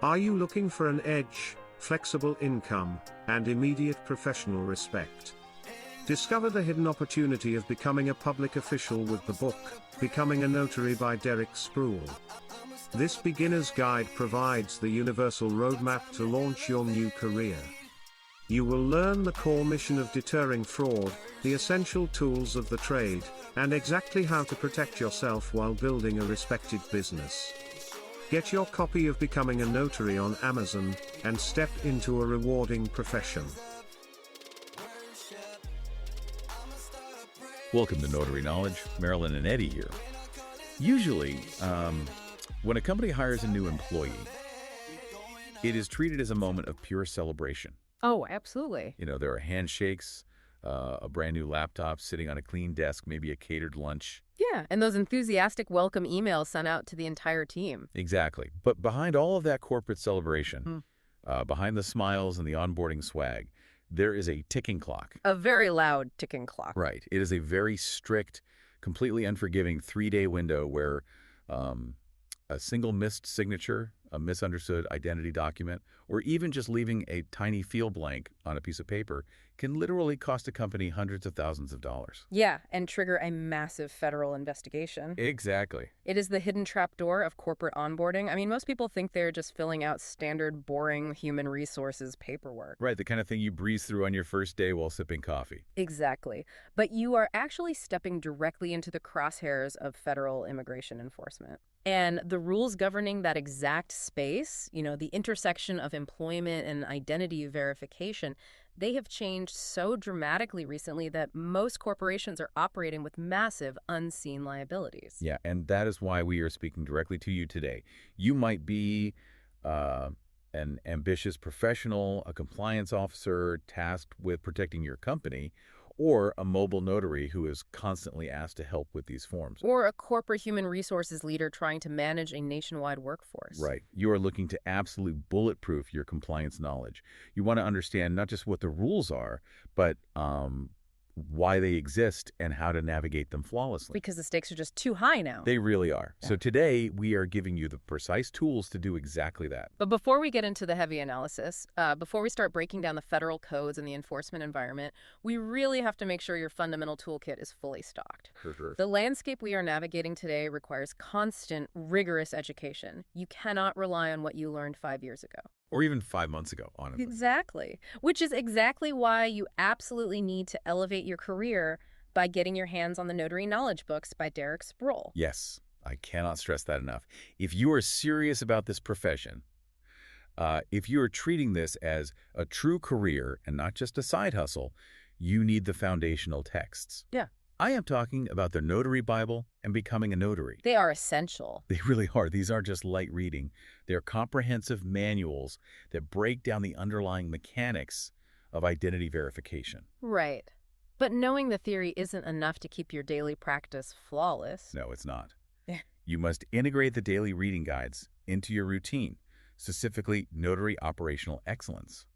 Are you looking for an edge, flexible income, and immediate professional respect? Discover the hidden opportunity of becoming a public official with the book, Becoming a Notary by Derek Sproul. This beginner's guide provides the universal roadmap to launch your new career. You will learn the core mission of deterring fraud, the essential tools of the trade, and exactly how to protect yourself while building a respected business. Get your copy of Becoming a Notary on Amazon, and step into a rewarding profession. Welcome to Notary Knowledge. Marylyn and Eddie here. Usually, when a company hires a new employee, it is treated as a moment of pure celebration. Oh, absolutely. You know, there are handshakes, a brand new laptop sitting on a clean desk, maybe a catered lunch. Yeah, and those enthusiastic welcome emails sent out to the entire team. Exactly. But behind all of that corporate celebration, behind the smiles and the onboarding swag, there is a ticking clock. A very loud ticking clock. Right. It is a very strict, completely unforgiving 3-day window where a single missed signature, a misunderstood identity document, or even just leaving a tiny field blank on a piece of paper can literally cost a company hundreds of thousands of dollars. Yeah, and trigger a massive federal investigation. Exactly. It is the hidden trapdoor of corporate onboarding. I mean, most people think they're just filling out standard, boring human resources paperwork. Right, the kind of thing you breeze through on your first day while sipping coffee. Exactly. But you are actually stepping directly into the crosshairs of federal immigration enforcement. And the rules governing that exact space, you know, the intersection of employment and identity verification, they have changed so dramatically recently that most corporations are operating with massive unseen liabilities. Yeah, and that is why we are speaking directly to you today. You might be an ambitious professional, a compliance officer tasked with protecting your company, or a mobile notary who is constantly asked to help with these forms. Or a corporate human resources leader trying to manage a nationwide workforce. Right. You are looking to absolutely bulletproof your compliance knowledge. You want to understand not just what the rules are, but why they exist and how to navigate them flawlessly. Because the stakes are just too high now. They really are. Yeah. So today, we are giving you the precise tools to do exactly that. But before we get into the heavy analysis, before we start breaking down the federal codes and the enforcement environment, we really have to make sure your fundamental toolkit is fully stocked. Sure. The landscape we are navigating today requires constant, rigorous education. You cannot rely on what you learned 5 years ago. Or even 5 months ago, honestly. Exactly. Which is exactly why you absolutely need to elevate your career by getting your hands on the Notary Knowledge books by Derek Sproul. Yes, I cannot stress that enough. If you are serious about this profession, if you are treating this as a true career and not just a side hustle, you need the foundational texts. Yeah. I am talking about the Notary Bible and Becoming a Notary. They are essential. They really are. These aren't just light reading. They're comprehensive manuals that break down the underlying mechanics of identity verification. Right. But knowing the theory isn't enough to keep your daily practice flawless. No, it's not. Yeah. You must integrate the daily reading guides into your routine, specifically Notary Operational Excellence.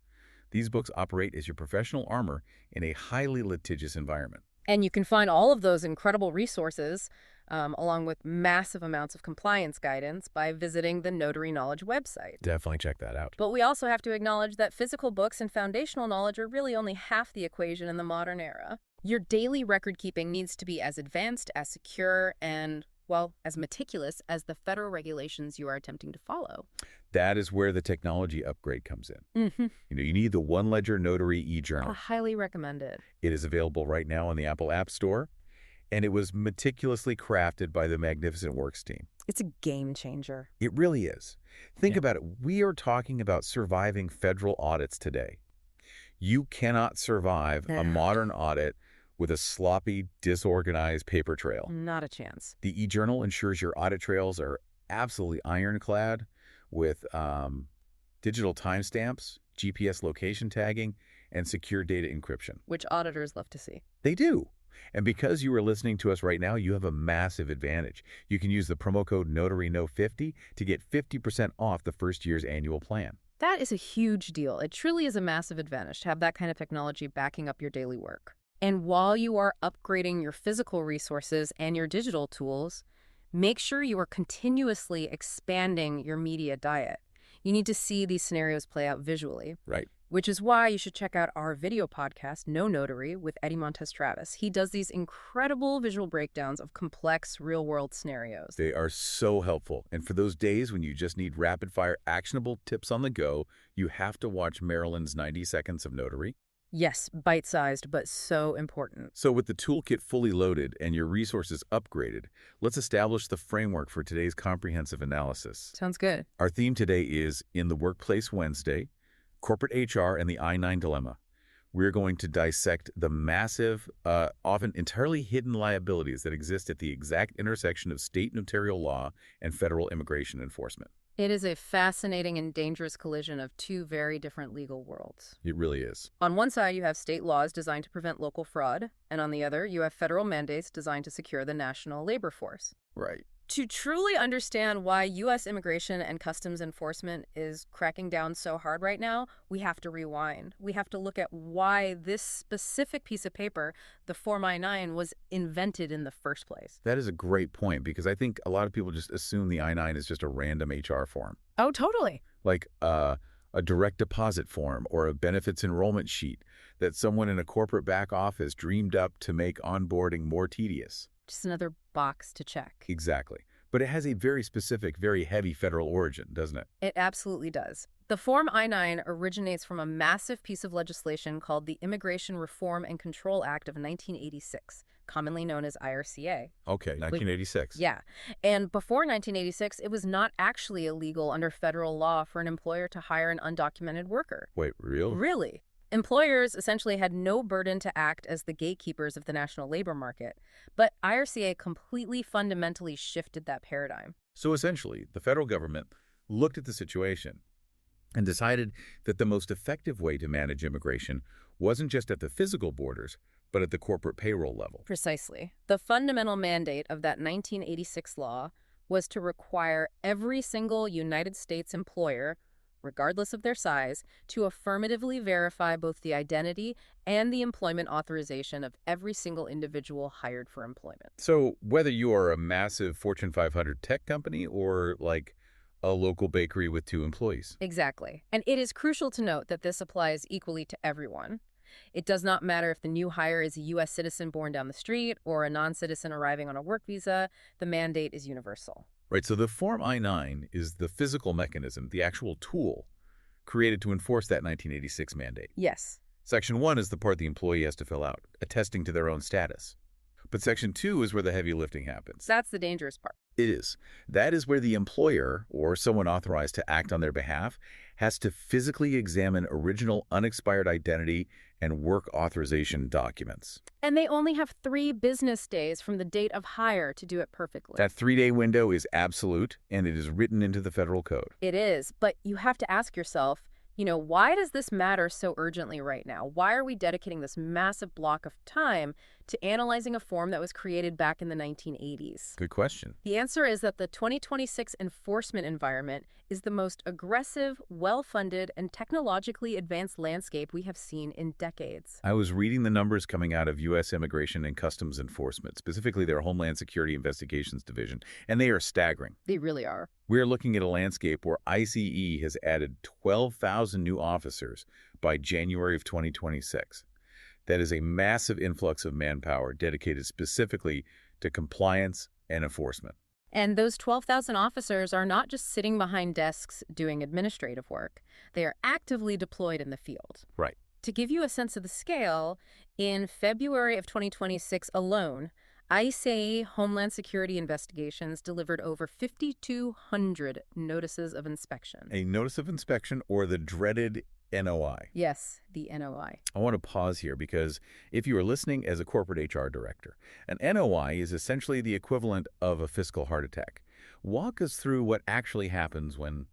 These books operate as your professional armor in a highly litigious environment. And you can find all of those incredible resources, along with massive amounts of compliance guidance, by visiting the Notary Knowledge website. Definitely check that out. But we also have to acknowledge that physical books and foundational knowledge are really only half the equation in the modern era. Your daily record keeping needs to be as advanced, as secure, and, well, as meticulous as the federal regulations you are attempting to follow. That is where the technology upgrade comes in. You know, you need the One Ledger Notary e-journal. I highly recommend it. It is available right now on the Apple App Store, and it was meticulously crafted by the Magnificent Works team. It's a game changer. It really is. Think about it. We are talking about surviving federal audits today. You cannot survive a modern audit with a sloppy, disorganized paper trail. Not a chance. The e-journal ensures your audit trails are absolutely ironclad with digital timestamps, GPS location tagging, and secure data encryption. Which auditors love to see. They do. And because you are listening to us right now, you have a massive advantage. You can use the promo code NotaryKnow50 to get 50% off the first year's annual plan. That is a huge deal. It truly is a massive advantage to have that kind of technology backing up your daily work. And while you are upgrading your physical resources and your digital tools, make sure you are continuously expanding your media diet. You need to see these scenarios play out visually. Right. Which is why you should check out our video podcast, No Notary, with Montes. He does these incredible visual breakdowns of complex real-world scenarios. They are so helpful. And for those days when you just need rapid-fire, actionable tips on the go, you have to watch Marylyn's 90 Seconds of Notary. Yes, bite-sized, but so important. So with the toolkit fully loaded and your resources upgraded, let's establish the framework for today's comprehensive analysis. Sounds good. Our theme today is In the Workplace Wednesday, Corporate HR and the I-9 Dilemma. We're going to dissect the massive, often entirely hidden liabilities that exist at the exact intersection of state notarial law and federal immigration enforcement. It is a fascinating and dangerous collision of two very different legal worlds. It really is. On one side, you have state laws designed to prevent local fraud, and on the other, you have federal mandates designed to secure the national labor force. Right. To truly understand why U.S. Immigration and Customs Enforcement is cracking down so hard right now, we have to rewind. We have to look at why this specific piece of paper, the Form I-9, was invented in the first place. That is a great point because I think a lot of people just assume the I-9 is just a random HR form. Oh, totally. Like a direct deposit form or a benefits enrollment sheet that someone in a corporate back office dreamed up to make onboarding more tedious. Just another box to check. Exactly. But it has a very specific, very heavy federal origin, doesn't it? It absolutely does. The Form I-9 originates from a massive piece of legislation called the Immigration Reform and Control Act of 1986, commonly known as IRCA. Okay, 1986. Yeah. And before 1986, it was not actually illegal under federal law for an employer to hire an undocumented worker. Wait, real? Really? Employers essentially had no burden to act as the gatekeepers of the national labor market, but IRCA completely fundamentally shifted that paradigm. So essentially, the federal government looked at the situation and decided that the most effective way to manage immigration wasn't just at the physical borders, but at the corporate payroll level. Precisely. The fundamental mandate of that 1986 law was to require every single United States employer, regardless of their size, to affirmatively verify both the identity and the employment authorization of every single individual hired for employment. So whether you are a massive Fortune 500 tech company or like a local bakery with 2 employees. Exactly. And it is crucial to note that this applies equally to everyone. It does not matter if the new hire is a U.S. citizen born down the street or a non-citizen arriving on a work visa. The mandate is universal. Right, so the Form I-9 is the physical mechanism, the actual tool created to enforce that 1986 mandate. Yes. Section 1 is the part the employee has to fill out, attesting to their own status. But Section 2 is where the heavy lifting happens. That's the dangerous part. It is. That is where the employer, or someone authorized to act on their behalf, has to physically examine original unexpired identity and work authorization documents. And they only have 3 business days from the date of hire to do it perfectly. That 3-day window is absolute, and it is written into the federal code. It is, but you have to ask yourself, why does this matter so urgently right now? Why are we dedicating this massive block of time to analyzing a form that was created back in the 1980s? Good question. The answer is that the 2026 enforcement environment is the most aggressive, well-funded, and technologically advanced landscape we have seen in decades. I was reading the numbers coming out of U.S. Immigration and Customs Enforcement, specifically their Homeland Security Investigations Division, and they are staggering. They really are. We're looking at a landscape where ICE has added 12,000 new officers by January of 2026. That is a massive influx of manpower dedicated specifically to compliance and enforcement. And those 12,000 officers are not just sitting behind desks doing administrative work. They are actively deployed in the field. Right. To give you a sense of the scale, in February of 2026 alone, ICE Homeland Security Investigations delivered over 5,200 notices of inspection. A notice of inspection, or the dreaded NOI. Yes, the NOI. I want to pause here because if you are listening as a corporate HR director, an NOI is essentially the equivalent of a fiscal heart attack. Walk us through what actually happens when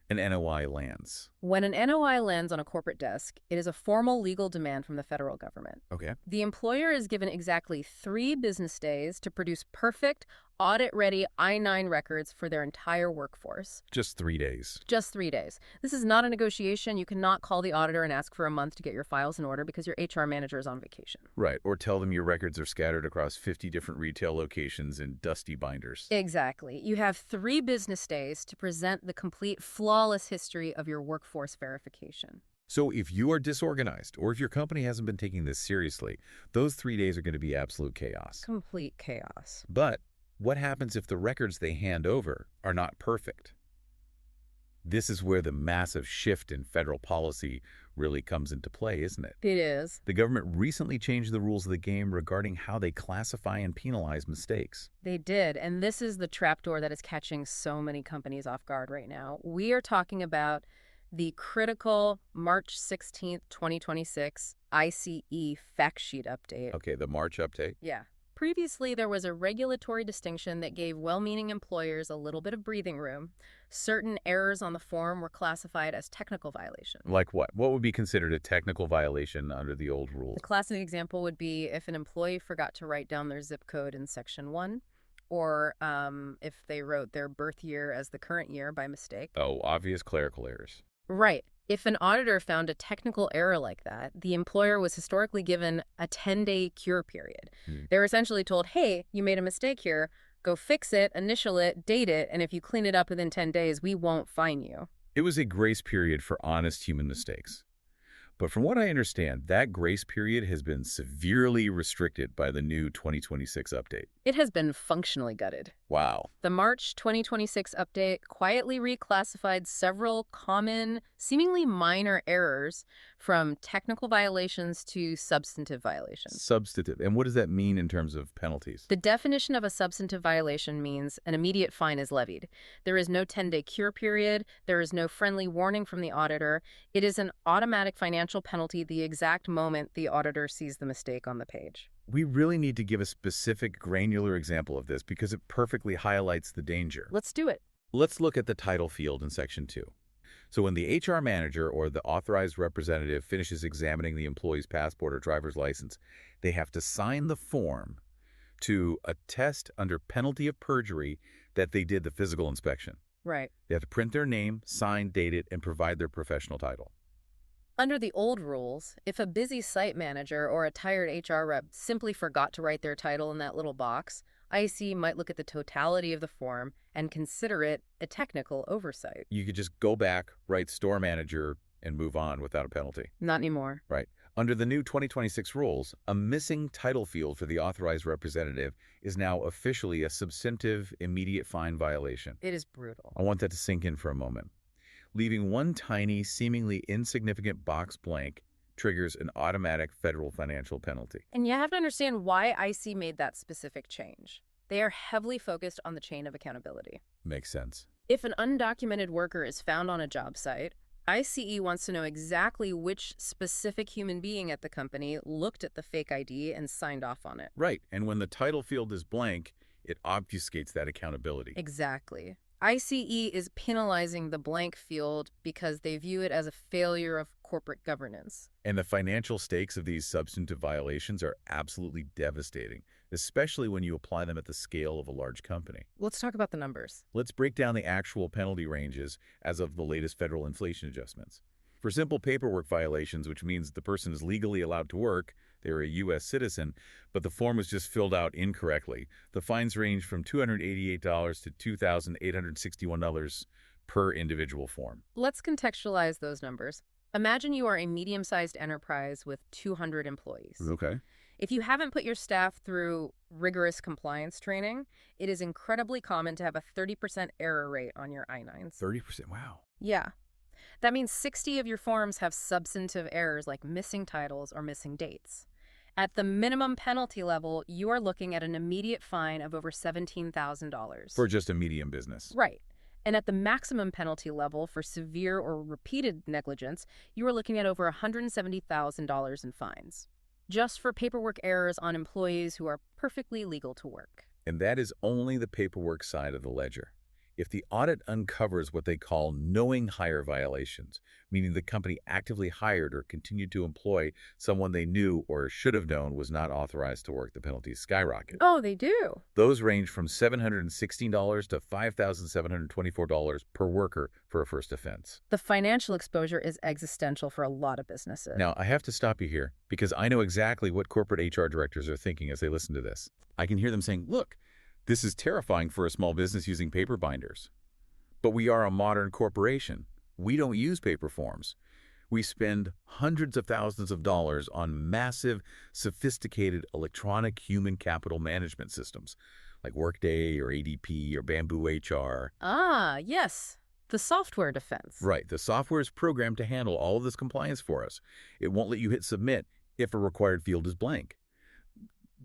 an NOI lands. When an NOI lands on a corporate desk, it is a formal legal demand from the federal government. Okay. The employer is given exactly 3 business days to produce perfect, audit-ready I-9 records for their entire workforce. Just 3 days. Just 3 days. This is not a negotiation. You cannot call the auditor and ask for a month to get your files in order because your HR manager is on vacation. Right, or tell them your records are scattered across 50 different retail locations in dusty binders. Exactly. You have 3 business days to present the complete, flawless history of your workforce verification. So if you are disorganized, or if your company hasn't been taking this seriously, those 3 days are going to be absolute chaos. Complete chaos. But what happens if the records they hand over are not perfect? This is where the massive shift in federal policy really comes into play, isn't it? It is. The government recently changed the rules of the game regarding how they classify and penalize mistakes. They did, and this is the trapdoor that is catching so many companies off guard right now. We are talking about the critical March 16th, 2026 ICE fact sheet update. Okay, the March update. Yeah. Previously, there was a regulatory distinction that gave well-meaning employers a little bit of breathing room. Certain errors on the form were classified as technical violations. Like what? What would be considered a technical violation under the old rules? The classic example would be if an employee forgot to write down their zip code in Section 1, or if they wrote their birth year as the current year by mistake. Oh, obvious clerical errors. Right. If an auditor found a technical error like that, the employer was historically given a 10-day cure period. They were essentially told, hey, you made a mistake here. Go fix it, initial it, date it, and if you clean it up within 10 days, we won't fine you. It was a grace period for honest human mistakes. But from what I understand, that grace period has been severely restricted by the new 2026 update. It has been functionally gutted. Wow. The March 2026 update quietly reclassified several common, seemingly minor errors from technical violations to substantive violations. Substantive. And what does that mean in terms of penalties? The definition of a substantive violation means an immediate fine is levied. There is no 10-day cure period. There is no friendly warning from the auditor. It is an automatic financial penalty the exact moment the auditor sees the mistake on the page. We really need to give a specific granular example of this because it perfectly highlights the danger. Let's do it. Let's look at the title field in Section 2. So when the HR manager or the authorized representative finishes examining the employee's passport or driver's license, they have to sign the form to attest under penalty of perjury that they did the physical inspection. Right. They have to print their name, sign, date it, and provide their professional title. Under the old rules, if a busy site manager or a tired HR rep simply forgot to write their title in that little box, IC might look at the totality of the form and consider it a technical oversight. You could just go back, write store manager, and move on without a penalty. Not anymore. Right. Under the new 2026 rules, a missing title field for the authorized representative is now officially a substantive immediate fine violation. It is brutal. I want that to sink in for a moment. Leaving one tiny, seemingly insignificant box blank triggers an automatic federal financial penalty. And you have to understand why IC made that specific change. They are heavily focused on the chain of accountability. Makes sense. If an undocumented worker is found on a job site, ICE wants to know exactly which specific human being at the company looked at the fake ID and signed off on it. Right. And when the title field is blank, it obfuscates that accountability. Exactly. ICE is penalizing the blank field because they view it as a failure of corporate governance. And the financial stakes of these substantive violations are absolutely devastating, especially when you apply them at the scale of a large company. Let's talk about the numbers. Let's break down the actual penalty ranges as of the latest federal inflation adjustments. For simple paperwork violations, which means the person is legally allowed to work, they're a U.S. citizen, but the form was just filled out incorrectly, the fines range from $288 to $2,861 per individual form. Let's contextualize those numbers. Imagine you are a medium-sized enterprise with 200 employees. Okay. If you haven't put your staff through rigorous compliance training, it is incredibly common to have a 30% error rate on your I-9s. 30%? Wow. Yeah. That means 60 of your forms have substantive errors like missing titles or missing dates. At the minimum penalty level, you are looking at an immediate fine of over $17,000. For just a medium business. Right. And at the maximum penalty level for severe or repeated negligence, you are looking at over $170,000 in fines, just for paperwork errors on employees who are perfectly legal to work. And that is only the paperwork side of the ledger. If the audit uncovers what they call knowing hire violations, meaning the company actively hired or continued to employ someone they knew or should have known was not authorized to work, the penalties skyrocket. Oh, they do. Those range from $716 to $5,724 per worker for a first offense. The financial exposure is existential for a lot of businesses. Now, I have to stop you here because I know exactly what corporate HR directors are thinking as they listen to this. I can hear them saying, look, this is terrifying for a small business using paper binders. But we are a modern corporation. We don't use paper forms. We spend hundreds of thousands of dollars on massive, sophisticated electronic human capital management systems like Workday or ADP or Bamboo HR. Ah, yes. The software defense. Right. The software is programmed to handle all of this compliance for us. It won't let you hit submit if a required field is blank.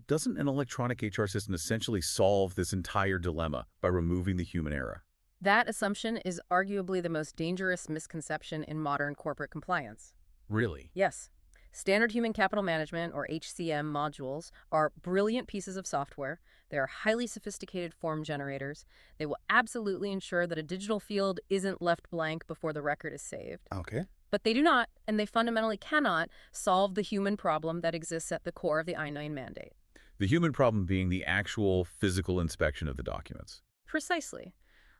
Doesn't an electronic HR system essentially solve this entire dilemma by removing the human error? That assumption is arguably the most dangerous misconception in modern corporate compliance. Really? Yes. Standard Human Capital Management, or HCM modules, are brilliant pieces of software. They are highly sophisticated form generators. They will absolutely ensure that a digital field isn't left blank before the record is saved. Okay. But they do not, and they fundamentally cannot, solve the human problem that exists at the core of the I-9 mandate. The human problem being the actual physical inspection of the documents. Precisely.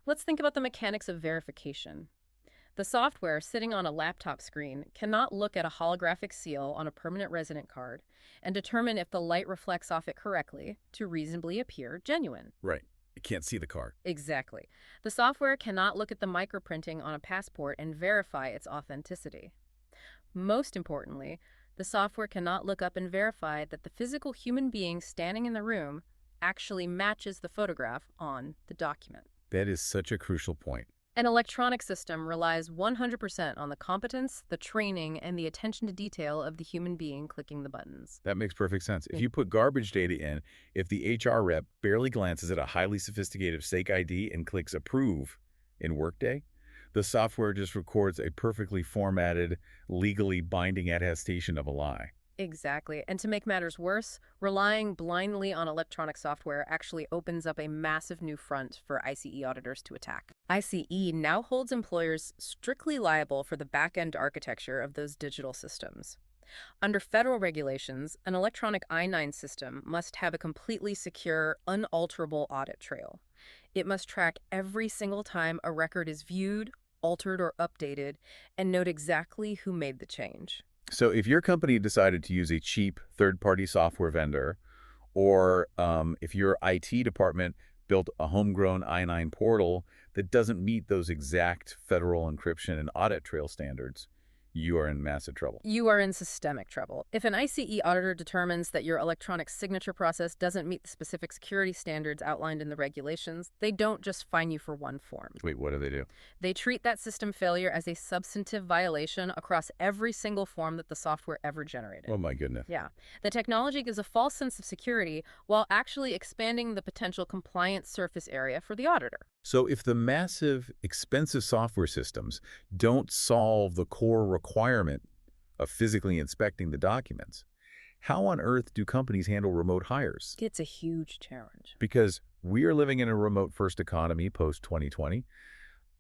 Let's think about the mechanics of verification. The software sitting on a laptop screen cannot look at a holographic seal on a permanent resident card and determine if the light reflects off it correctly to reasonably appear genuine. Right. It can't see the card. Exactly. The software cannot look at the microprinting on a passport and verify its authenticity. Most importantly, the software cannot look up and verify that the physical human being standing in the room actually matches the photograph on the document. That is such a crucial point. An electronic system relies 100% on the competence, the training, and the attention to detail of the human being clicking the buttons. That makes perfect sense. If you put garbage data in, if the HR rep barely glances at a highly sophisticated fake ID and clicks approve in Workday, the software just records a perfectly formatted, legally binding attestation of a lie. Exactly. And to make matters worse, relying blindly on electronic software actually opens up a massive new front for ICE auditors to attack. ICE now holds employers strictly liable for the back-end architecture of those digital systems. Under federal regulations, an electronic I-9 system must have a completely secure, unalterable audit trail. It must track every single time a record is viewed, altered, or updated, and note exactly who made the change. So if your company decided to use a cheap third-party software vendor, or if your IT department built a homegrown I-9 portal that doesn't meet those exact federal encryption and audit trail standards, you are in massive trouble. You are in systemic trouble. If an ICE auditor determines that your electronic signature process doesn't meet the specific security standards outlined in the regulations, they don't just fine you for one form. Wait, what do? They treat that system failure as a substantive violation across every single form that the software ever generated. Oh my goodness. Yeah. The technology gives a false sense of security while actually expanding the potential compliance surface area for the auditor. So if the massive, expensive software systems don't solve the core requirement of physically inspecting the documents, how on earth do companies handle remote hires? It's a huge challenge. Because we are living in a remote-first economy post-2020.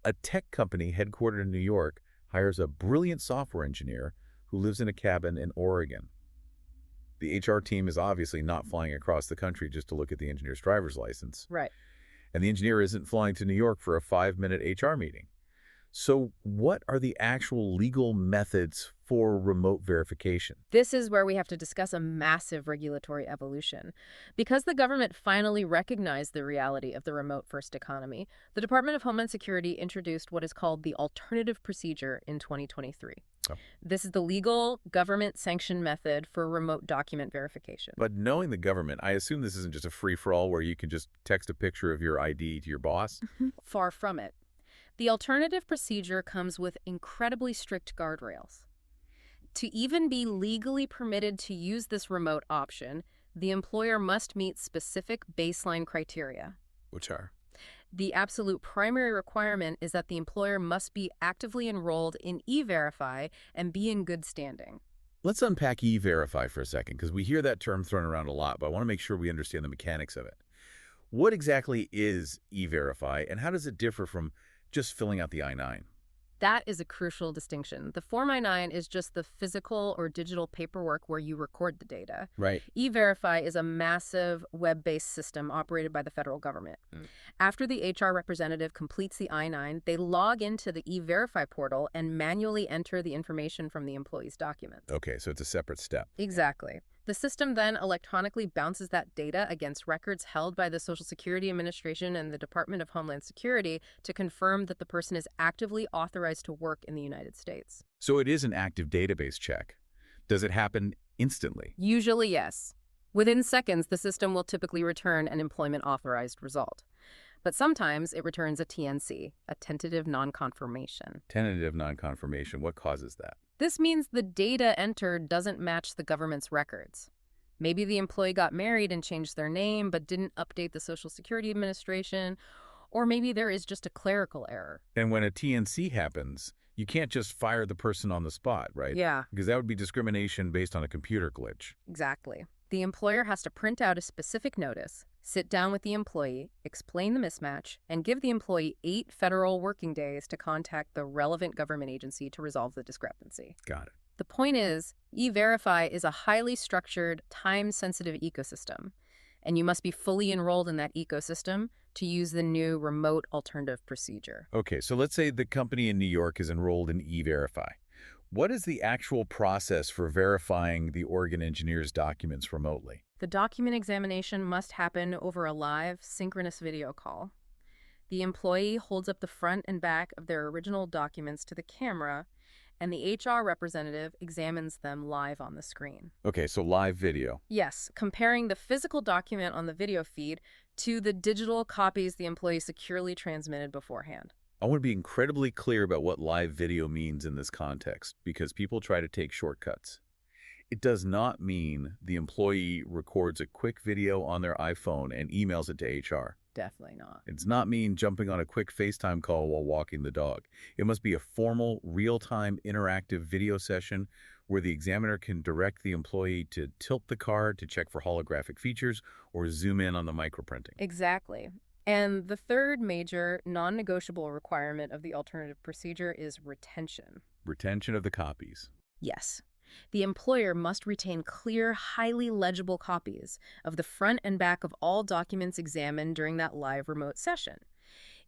A tech company headquartered in New York hires a brilliant software engineer who lives in a cabin in Oregon. The HR team is obviously not flying across the country just to look at the engineer's driver's license. Right. And the engineer isn't flying to New York for a 5-minute HR meeting. So what are the actual legal methods for remote verification? This is where we have to discuss a massive regulatory evolution. Because the government finally recognized the reality of the remote-first economy, the Department of Homeland Security introduced what is called the alternative procedure in 2023. Oh. This is the legal, government-sanctioned method for remote document verification. But knowing the government, I assume this isn't just a free-for-all where you can just text a picture of your ID to your boss? Far from it. The alternative procedure comes with incredibly strict guardrails. To even be legally permitted to use this remote option, the employer must meet specific baseline criteria. Which are? The absolute primary requirement is that the employer must be actively enrolled in E-Verify and be in good standing. Let's unpack E-Verify for a second, because we hear that term thrown around a lot, but I want to make sure we understand the mechanics of it. What exactly is E-Verify, and how does it differ from just filling out the I-9? That is a crucial distinction. The Form I-9 is just the physical or digital paperwork where you record the data. Right. E-Verify is a massive web-based system operated by the federal government. After the HR representative completes the I-9, they log into the E-Verify portal and manually enter the information from the employee's documents. Okay, so it's a separate step. Exactly. The system then electronically bounces that data against records held by the Social Security Administration and the Department of Homeland Security to confirm that the person is actively authorized to work in the United States. So it is an active database check. Does it happen instantly? Usually, yes. Within seconds, the system will typically return an employment authorized result. But sometimes it returns a TNC, a tentative non-confirmation. Tentative non-confirmation. What causes that? This means the data entered doesn't match the government's records. Maybe the employee got married and changed their name but didn't update the Social Security Administration, or maybe there is just a clerical error. And when a TNC happens, you can't just fire the person on the spot, right? Yeah, Because that would be discrimination based on a computer glitch. exactly. The employer has to print out a specific notice, sit down with the employee, explain the mismatch, and give the employee 8 federal working days to contact the relevant government agency to resolve the discrepancy. Got it. The point is, E-Verify is a highly structured, time-sensitive ecosystem, and you must be fully enrolled in that ecosystem to use the new remote alternative procedure. Okay, so let's say the company in New York is enrolled in E-Verify. What is the actual process for verifying the Oregon engineer's documents remotely? The document examination must happen over a live, synchronous video call. The employee holds up the front and back of their original documents to the camera, and the HR representative examines them live on the screen. Okay, so live video. Yes, comparing the physical document on the video feed to the digital copies the employee securely transmitted beforehand. I want to be incredibly clear about what live video means in this context, because people try to take shortcuts. It does not mean the employee records a quick video on their iPhone and emails it to HR. Definitely not. It does not mean jumping on a quick FaceTime call while walking the dog. It must be a formal, real-time, interactive video session where the examiner can direct the employee to tilt the card to check for holographic features or zoom in on the microprinting. Exactly. And the third major non-negotiable requirement of the alternative procedure is retention. Retention of the copies. Yes. The employer must retain clear, highly legible copies of the front and back of all documents examined during that live remote session.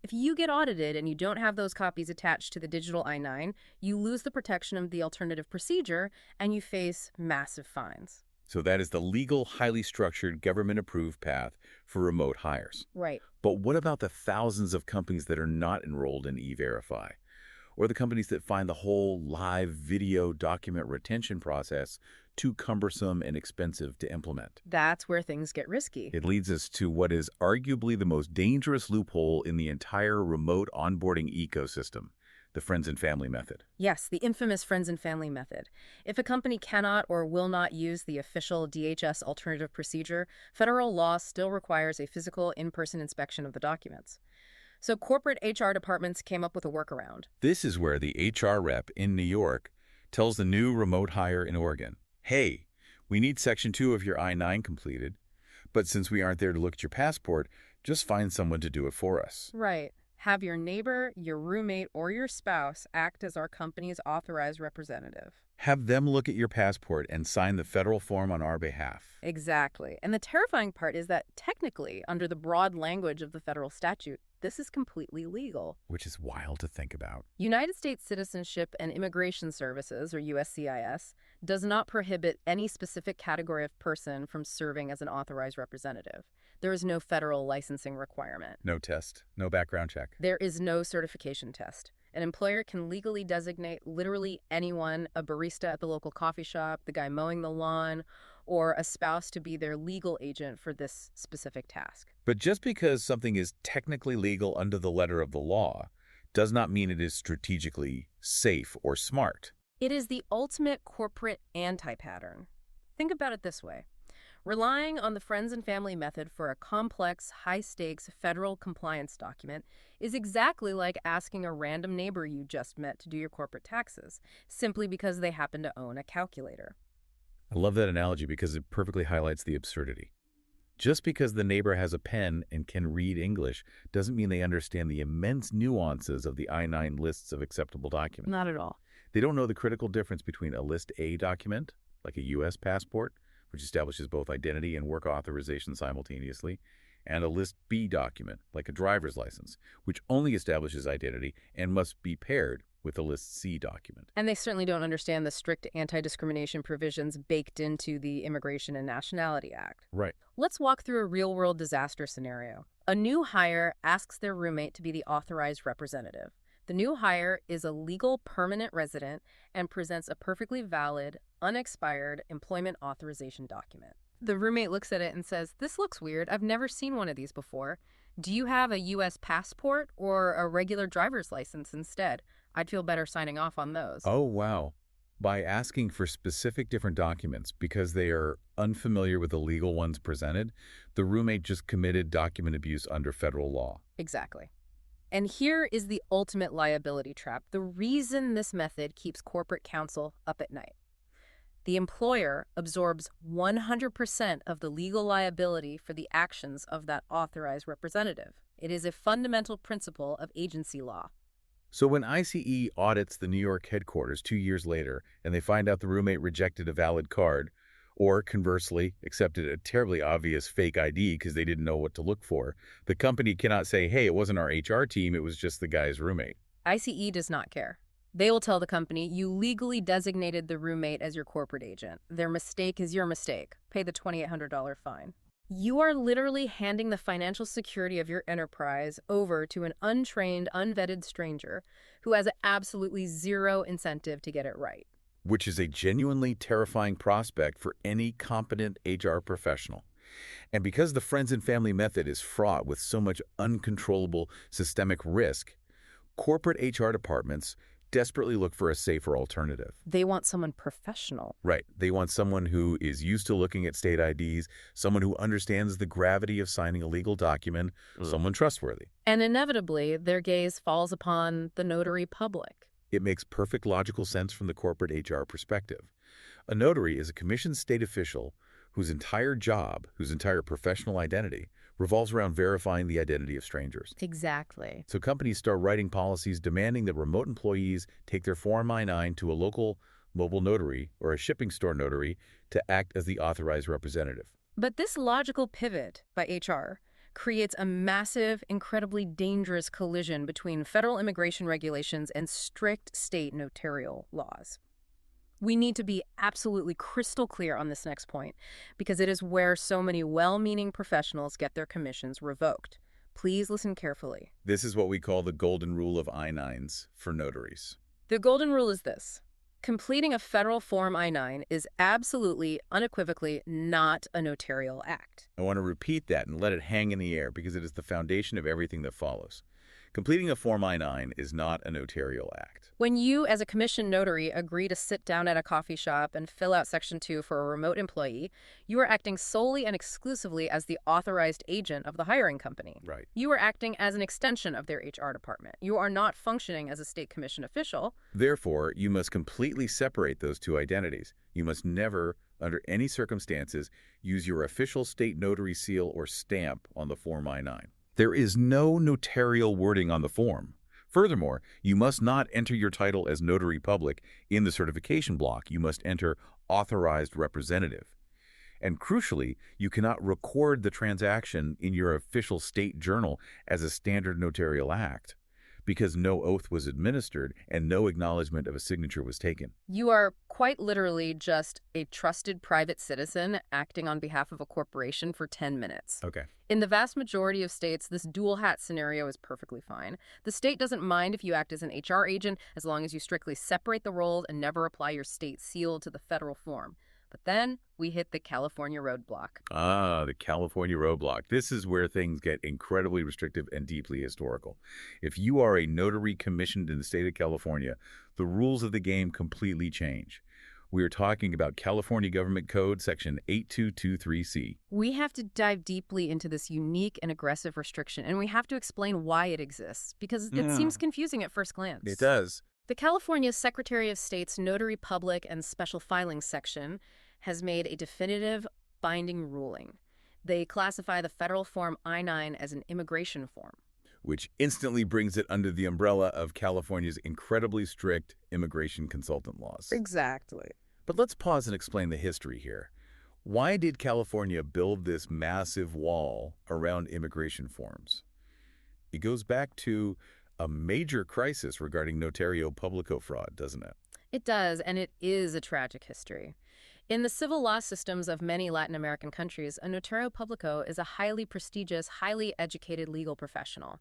If you get audited and you don't have those copies attached to the digital I-9, you lose the protection of the alternative procedure and you face massive fines. So that is the legal, highly structured, government-approved path for remote hires. Right. But what about the thousands of companies that are not enrolled in E-Verify? Or the companies that find the whole live video document retention process too cumbersome and expensive to implement? That's where things get risky. It leads us to what is arguably the most dangerous loophole in the entire remote onboarding ecosystem, the friends and family method. Yes, the infamous friends and family method. If a company cannot or will not use the official DHS alternative procedure, federal law still requires a physical in-person inspection of the documents. So corporate HR departments came up with a workaround. This is where the HR rep in New York tells the new remote hire in Oregon, hey, we need Section 2 of your I-9 completed, but since we aren't there to look at your passport, just find someone to do it for us. Right. Have your neighbor, your roommate, or your spouse act as our company's authorized representative. Have them look at your passport and sign the federal form on our behalf. Exactly. And the terrifying part is that technically, under the broad language of the federal statute, this is completely legal. Which is wild to think about. United States Citizenship and Immigration Services, or USCIS, does not prohibit any specific category of person from serving as an authorized representative. There is no federal licensing requirement. No test, no background check. There is no certification test. An employer can legally designate literally anyone, a barista at the local coffee shop, the guy mowing the lawn, or a spouse to be their legal agent for this specific task. But just because something is technically legal under the letter of the law does not mean it is strategically safe or smart. It is the ultimate corporate anti-pattern. Think about it this way. Relying on the friends and family method for a complex, high-stakes federal compliance document is exactly like asking a random neighbor you just met to do your corporate taxes, simply because they happen to own a calculator. I love that analogy because it perfectly highlights the absurdity. Just because the neighbor has a pen and can read English doesn't mean they understand the immense nuances of the I-9 lists of acceptable documents. Not at all. They don't know the critical difference between a List A document, like a U.S. passport, which establishes both identity and work authorization simultaneously, and a List B document, like a driver's license, which only establishes identity and must be paired with a List C document. And they certainly don't understand the strict anti-discrimination provisions baked into the Immigration and Nationality Act. Right. Let's walk through a real-world disaster scenario. A new hire asks their roommate to be the authorized representative. The new hire is a legal permanent resident and presents a perfectly valid, unexpired employment authorization document. The roommate looks at it and says, "This looks weird. I've never seen one of these before. Do you have a U.S. passport or a regular driver's license instead? I'd feel better signing off on those." Oh, wow. By asking for specific different documents because they are unfamiliar with the legal ones presented, the roommate just committed document abuse under federal law. Exactly. And here is the ultimate liability trap, the reason this method keeps corporate counsel up at night. The employer absorbs 100% of the legal liability for the actions of that authorized representative. It is a fundamental principle of agency law. So when ICE audits the New York headquarters 2 years later and they find out the roommate rejected a valid card, or conversely, accepted a terribly obvious fake ID because they didn't know what to look for, the company cannot say, hey, it wasn't our HR team, it was just the guy's roommate. ICE does not care. They will tell the company, you legally designated the roommate as your corporate agent. Their mistake is your mistake. Pay the $2,800 fine. You are literally handing the financial security of your enterprise over to an untrained, unvetted stranger who has absolutely zero incentive to get it right. Which is a genuinely terrifying prospect for any competent HR professional. And because the friends and family method is fraught with so much uncontrollable systemic risk, corporate HR departments desperately look for a safer alternative. They want someone professional. Right. They want someone who is used to looking at state IDs, someone who understands the gravity of signing a legal document, someone trustworthy. And inevitably, their gaze falls upon the notary public. It makes perfect logical sense from the corporate HR perspective. A notary is a commissioned state official whose entire job, whose entire professional identity, revolves around verifying the identity of strangers. Exactly. So companies start writing policies demanding that remote employees take their Form I-9 to a local mobile notary or a shipping store notary to act as the authorized representative. But this logical pivot by HR creates a massive, incredibly dangerous collision between federal immigration regulations and strict state notarial laws. We need to be absolutely crystal clear on this next point because it is where so many well-meaning professionals get their commissions revoked. Please listen carefully. This is what we call the golden rule of I-9s for notaries. The golden rule is this. Completing a federal Form I-9 is absolutely, unequivocally not a notarial act. I want to repeat that and let it hang in the air because it is the foundation of everything that follows. Completing a Form I-9 is not a notarial act. When you, as a commissioned notary, agree to sit down at a coffee shop and fill out Section 2 for a remote employee, you are acting solely and exclusively as the authorized agent of the hiring company. Right. You are acting as an extension of their HR department. You are not functioning as a state commission official. Therefore, you must completely separate those two identities. You must never, under any circumstances, use your official state notary seal or stamp on the Form I-9. There is no notarial wording on the form. Furthermore, you must not enter your title as notary public in the certification block. You must enter authorized representative. And crucially, you cannot record the transaction in your official state journal as a standard notarial act because no oath was administered and no acknowledgement of a signature was taken. You are quite literally just a trusted private citizen acting on behalf of a corporation for 10 minutes. Okay. In the vast majority of states, this dual hat scenario is perfectly fine. The state doesn't mind if you act as an HR agent as long as you strictly separate the roles and never apply your state seal to the federal form. But then we hit the California roadblock. Ah, the California roadblock. This is where things get incredibly restrictive and deeply historical. If you are a notary commissioned in the state of California, the rules of the game completely change. We are talking about California Government Code Section 8223C. We have to dive deeply into this unique and aggressive restriction, and we have to explain why it exists, because it seems confusing at first glance. It does. The California Secretary of State's Notary Public and Special Filings section has made a definitive, binding ruling. They classify the federal form I-9 as an immigration form. Which instantly brings it under the umbrella of California's incredibly strict immigration consultant laws. Exactly. But let's pause and explain the history here. Why did California build this massive wall around immigration forms? It goes back to a major crisis regarding notario publico fraud, doesn't it? It does, and it is a tragic history. In the civil law systems of many Latin American countries, a notario publico is a highly prestigious, highly educated legal professional.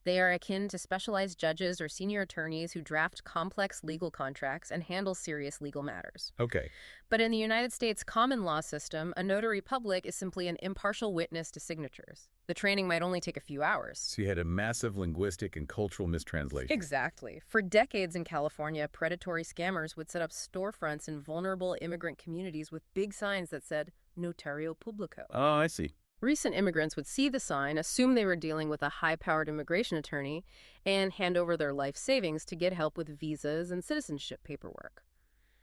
They are akin to specialized judges or senior attorneys who draft complex legal contracts and handle serious legal matters. Okay. But in the United States common law system, a notary public is simply an impartial witness to signatures. The training might only take a few hours. So you had a massive linguistic and cultural mistranslation. Exactly. For decades in California, predatory scammers would set up storefronts in vulnerable immigrant communities with big signs that said, Notario Publico. Oh, I see. Recent immigrants would see the sign, assume they were dealing with a high-powered immigration attorney, and hand over their life savings to get help with visas and citizenship paperwork.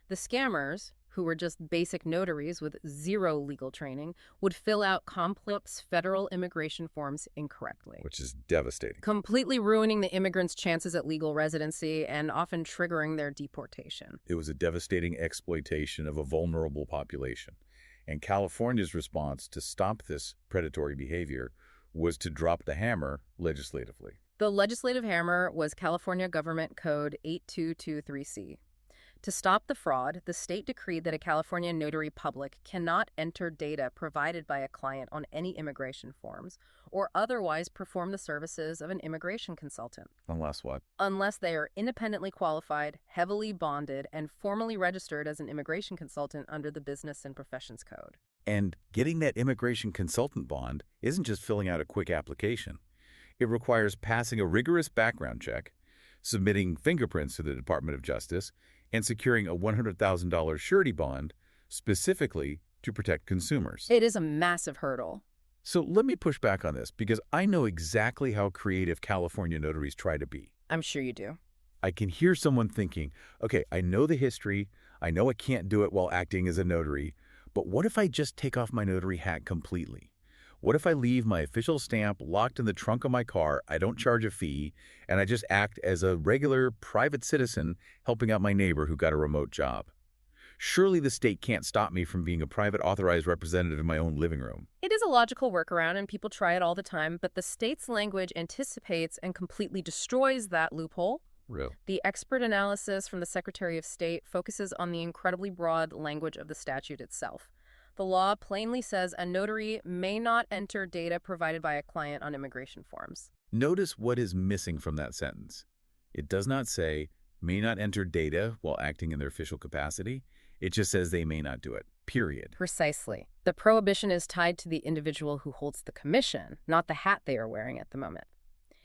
The scammers, who were just basic notaries with zero legal training, would fill out complex federal immigration forms incorrectly. Which is devastating. Completely ruining the immigrants' chances at legal residency and often triggering their deportation. It was a devastating exploitation of a vulnerable population. And California's response to stop this predatory behavior was to drop the hammer legislatively. The legislative hammer was California Government Code 8223C. To stop the fraud, the state decreed that a California notary public cannot enter data provided by a client on any immigration forms or otherwise perform the services of an immigration consultant. Unless what? Unless they are independently qualified, heavily bonded, and formally registered as an immigration consultant under the Business and Professions Code. And getting that immigration consultant bond isn't just filling out a quick application. It requires passing a rigorous background check, submitting fingerprints to the Department of Justice, and securing a $100,000 surety bond specifically to protect consumers. It is a massive hurdle. So let me push back on this because I know exactly how creative California notaries try to be. I'm sure you do. I can hear someone thinking, okay, I know the history, I know I can't do it while acting as a notary, but what if I just take off my notary hat completely? What if I leave my official stamp locked in the trunk of my car, I don't charge a fee, and I just act as a regular private citizen helping out my neighbor who got a remote job? Surely the state can't stop me from being a private authorized representative in my own living room. It is a logical workaround, and people try it all the time, but the state's language anticipates and completely destroys that loophole. Real. The expert analysis from the Secretary of State focuses on the incredibly broad language of the statute itself. The law plainly says a notary may not enter data provided by a client on immigration forms. Notice what is missing from that sentence. It does not say, may not enter data while acting in their official capacity. It just says they may not do it, period. Precisely. The prohibition is tied to the individual who holds the commission, not the hat they are wearing at the moment.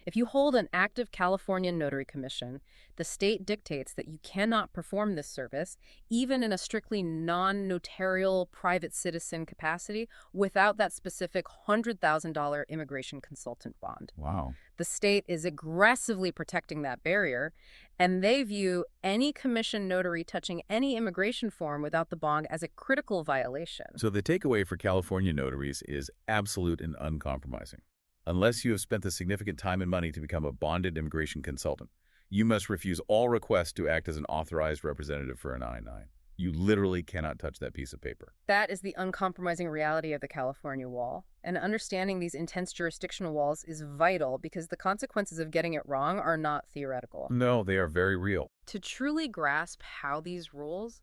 If you hold an active California notary commission, the state dictates that you cannot perform this service, even in a strictly non-notarial private citizen capacity, without that specific $100,000 immigration consultant bond. Wow. The state is aggressively protecting that barrier, and they view any commission notary touching any immigration form without the bond as a critical violation. So the takeaway for California notaries is absolute and uncompromising. Unless you have spent the significant time and money to become a bonded immigration consultant, you must refuse all requests to act as an authorized representative for an I-9. You literally cannot touch that piece of paper. That is the uncompromising reality of the California wall. And understanding these intense jurisdictional walls is vital because the consequences of getting it wrong are not theoretical. No, they are very real. To truly grasp how these rules,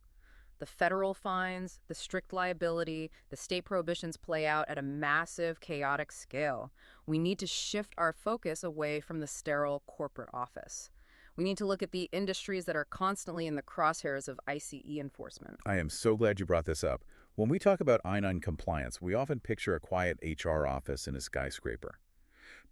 the federal fines, the strict liability, the state prohibitions play out at a massive, chaotic scale, we need to shift our focus away from the sterile corporate office. We need to look at the industries that are constantly in the crosshairs of ICE enforcement. I am so glad you brought this up. When we talk about I-9 compliance, we often picture a quiet HR office in a skyscraper.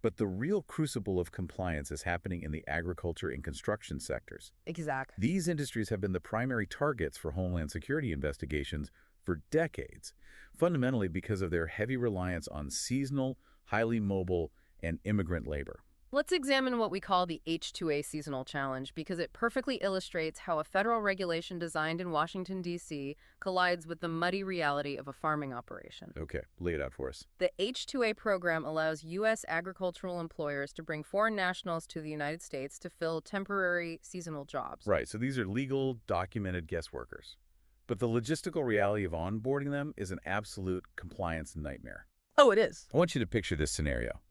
But the real crucible of compliance is happening in the agriculture and construction sectors. Exactly. These industries have been the primary targets for Homeland Security investigations for decades, fundamentally because of their heavy reliance on seasonal, highly mobile, and immigrant labor. Let's examine what we call the H-2A seasonal challenge because it perfectly illustrates how a federal regulation designed in Washington, D.C. collides with the muddy reality of a farming operation. Okay, lay it out for us. The H-2A program allows U.S. agricultural employers to bring foreign nationals to the United States to fill temporary seasonal jobs. Right, so these are legal, documented guest workers. But the logistical reality of onboarding them is an absolute compliance nightmare. Oh, it is. I want you to picture this scenario.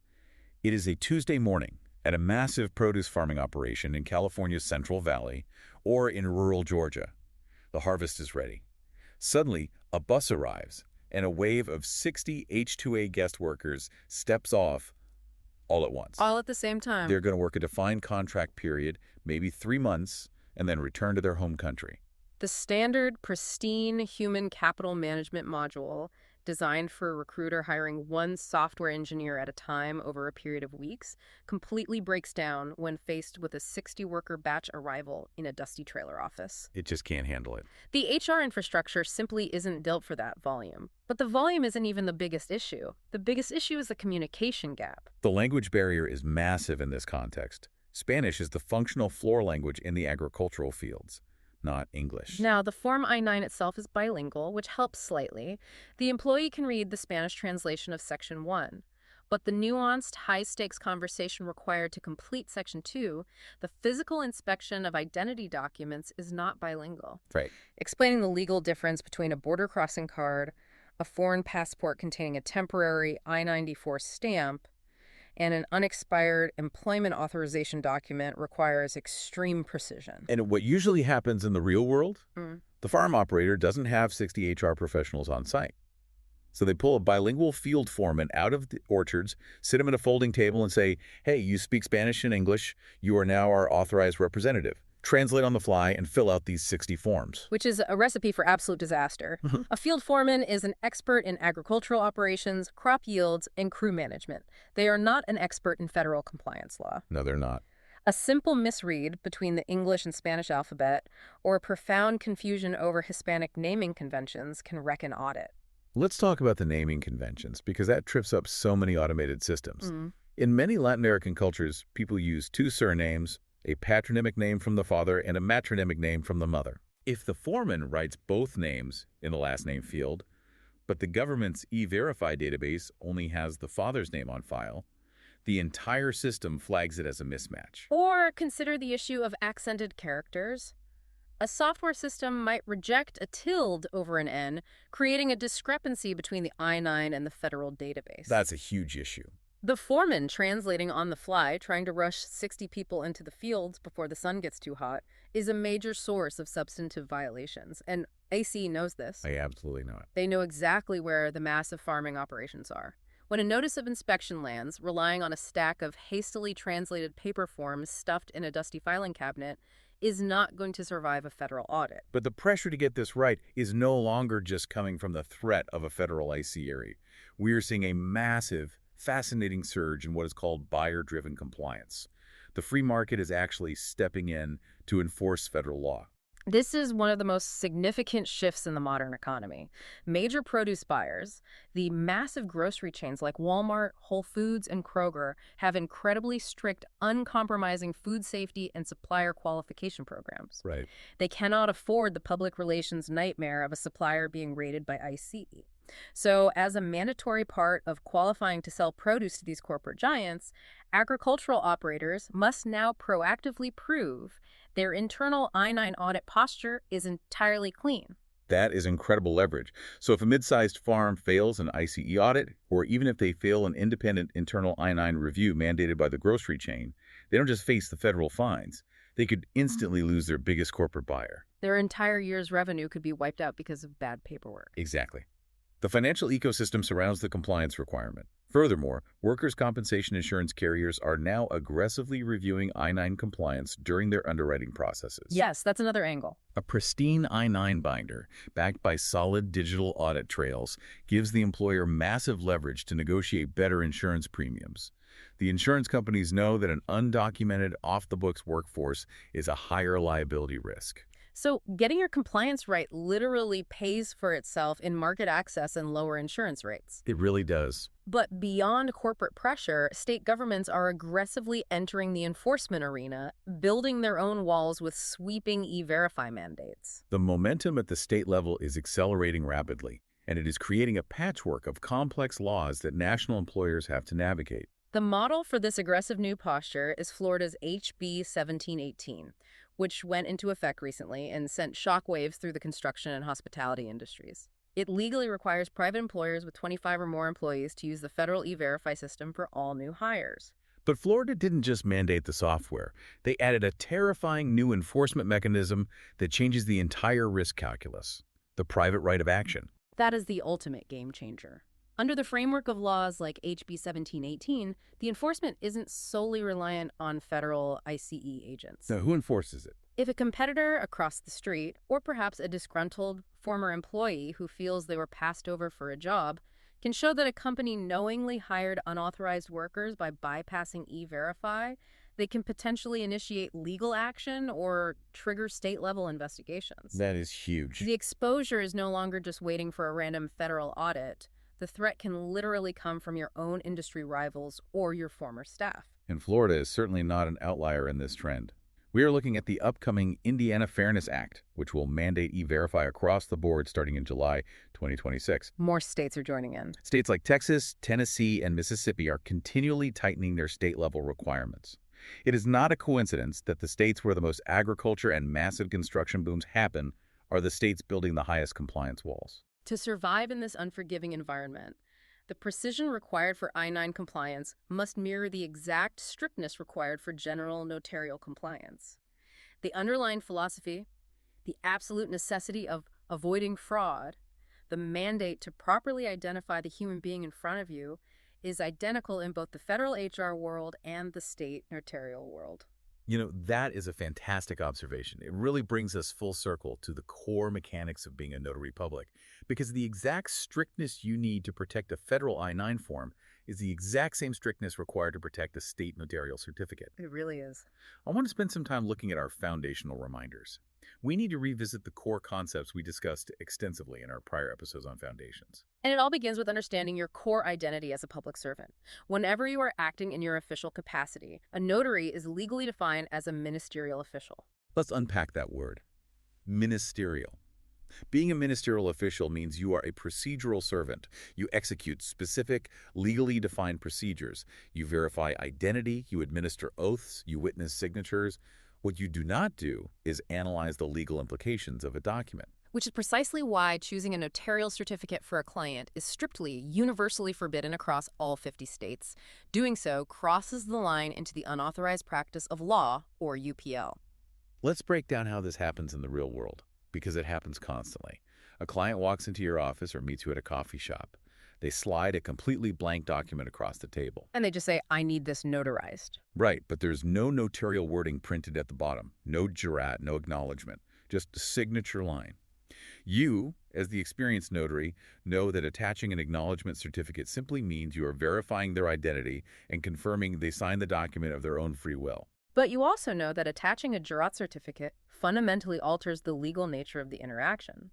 It is a Tuesday morning at a massive produce farming operation in California's Central Valley or in rural Georgia. The harvest is ready. Suddenly, a bus arrives, and a wave of 60 H-2A guest workers steps off all at once. All at the same time. They're going to work a defined contract period, maybe 3 months, and then return to their home country. The standard, pristine human capital management module designed for a recruiter hiring one software engineer at a time over a period of weeks completely breaks down when faced with a 60-worker batch arrival in a dusty trailer office. It just can't handle it. The HR infrastructure simply isn't built for that volume. But the volume isn't even the biggest issue. The biggest issue is the communication gap. The language barrier is massive in this context. Spanish is the functional floor language in the agricultural fields, not English. Now, the Form I-9 itself is bilingual, which helps slightly. The employee can read the Spanish translation of Section 1. But the nuanced, high-stakes conversation required to complete Section 2, the physical inspection of identity documents, is not bilingual. Right. Explaining the legal difference between a border crossing card, a foreign passport containing a temporary I-94 stamp, and an unexpired employment authorization document requires extreme precision. And what usually happens in the real world, the farm operator doesn't have 60 HR professionals on site. So they pull a bilingual field foreman out of the orchards, sit him at a folding table and say, hey, you speak Spanish and English. You are now our authorized representative. Translate on the fly and fill out these 60 forms. Which is a recipe for absolute disaster. A field foreman is an expert in agricultural operations, crop yields, and crew management. They are not an expert in federal compliance law. No, they're not. A simple misread between the English and Spanish alphabet or a profound confusion over Hispanic naming conventions can wreck an audit. Let's talk about the naming conventions because that trips up so many automated systems. In many Latin American cultures, people use 2 surnames, a patronymic name from the father, and a matronymic name from the mother. If the foreman writes both names in the last name field, but the government's E-Verify database only has the father's name on file, the entire system flags it as a mismatch. Or consider the issue of accented characters. A software system might reject a tilde over an N, creating a discrepancy between the I-9 and the federal database. That's a huge issue. The foreman translating on the fly, trying to rush 60 people into the fields before the sun gets too hot, is a major source of substantive violations. And AC knows this. I absolutely know it. They know exactly where the massive farming operations are. When a notice of inspection lands, relying on a stack of hastily translated paper forms stuffed in a dusty filing cabinet is not going to survive a federal audit. But the pressure to get this right is no longer just coming from the threat of a federal IC area. We are seeing a massive, fascinating surge in what is called buyer-driven compliance. The free market is actually stepping in to enforce federal law. This is one of the most significant shifts in the modern economy. Major produce buyers, the massive grocery chains like Walmart, Whole Foods, and Kroger, have incredibly strict, uncompromising food safety and supplier qualification programs. Right. They cannot afford the public relations nightmare of a supplier being raided by IC. So, as a mandatory part of qualifying to sell produce to these corporate giants, agricultural operators must now proactively prove their internal I-9 audit posture is entirely clean. That is incredible leverage. So if a mid-sized farm fails an ICE audit, or even if they fail an independent internal I-9 review mandated by the grocery chain, they don't just face the federal fines. They could instantly lose their biggest corporate buyer. Their entire year's revenue could be wiped out because of bad paperwork. Exactly. The financial ecosystem surrounds the compliance requirement. Furthermore, workers' compensation insurance carriers are now aggressively reviewing I-9 compliance during their underwriting processes. Yes, that's another angle. A pristine I-9 binder, backed by solid digital audit trails, gives the employer massive leverage to negotiate better insurance premiums. The insurance companies know that an undocumented, off-the-books workforce is a higher liability risk. So getting your compliance right literally pays for itself in market access and lower insurance rates. It really does. But beyond corporate pressure, state governments are aggressively entering the enforcement arena, building their own walls with sweeping e-verify mandates. The momentum at the state level is accelerating rapidly, and it is creating a patchwork of complex laws that national employers have to navigate. The model for this aggressive new posture is Florida's HB 1718, which went into effect recently and sent shockwaves through the construction and hospitality industries. It legally requires private employers with 25 or more employees to use the federal e-verify system for all new hires. But Florida didn't just mandate the software. They added a terrifying new enforcement mechanism that changes the entire risk calculus, the private right of action. That is the ultimate game changer. Under the framework of laws like HB 1718, the enforcement isn't solely reliant on federal ICE agents. Now, who enforces it? If a competitor across the street, or perhaps a disgruntled former employee who feels they were passed over for a job, can show that a company knowingly hired unauthorized workers by bypassing E-Verify, they can potentially initiate legal action or trigger state-level investigations. That is huge. The exposure is no longer just waiting for a random federal audit. The threat can literally come from your own industry rivals or your former staff. And Florida is certainly not an outlier in this trend. We are looking at the upcoming Indiana Fairness Act, which will mandate E-Verify across the board starting in July 2026. More states are joining in. States like Texas, Tennessee, and Mississippi are continually tightening their state-level requirements. It is not a coincidence that the states where the most agriculture and massive construction booms happen are the states building the highest compliance walls. To survive in this unforgiving environment, the precision required for I-9 compliance must mirror the exact strictness required for general notarial compliance. The underlying philosophy, the absolute necessity of avoiding fraud, the mandate to properly identify the human being in front of you, is identical in both the federal HR world and the state notarial world. That is a fantastic observation. It really brings us full circle to the core mechanics of being a notary public, because the exact strictness you need to protect a federal I-9 form is the exact same strictness required to protect a state notarial certificate. It really is. I want to spend some time looking at our foundational reminders. We need to revisit the core concepts we discussed extensively in our prior episodes on foundations. And it all begins with understanding your core identity as a public servant. Whenever you are acting in your official capacity, a notary is legally defined as a ministerial official. Let's unpack that word. Ministerial. Being a ministerial official means you are a procedural servant. You execute specific, legally defined procedures. You verify identity, you administer oaths, you witness signatures. What you do not do is analyze the legal implications of a document. Which is precisely why choosing a notarial certificate for a client is strictly, universally forbidden across all 50 states. Doing so crosses the line into the unauthorized practice of law, or UPL. Let's break down how this happens in the real world, because it happens constantly. A client walks into your office or meets you at a coffee shop. They slide a completely blank document across the table. And they just say, I need this notarized. Right, but there's no notarial wording printed at the bottom. No jurat, no acknowledgement, just a signature line. You, as the experienced notary, know that attaching an acknowledgement certificate simply means you are verifying their identity and confirming they signed the document of their own free will. But you also know that attaching a jurat certificate fundamentally alters the legal nature of the interaction.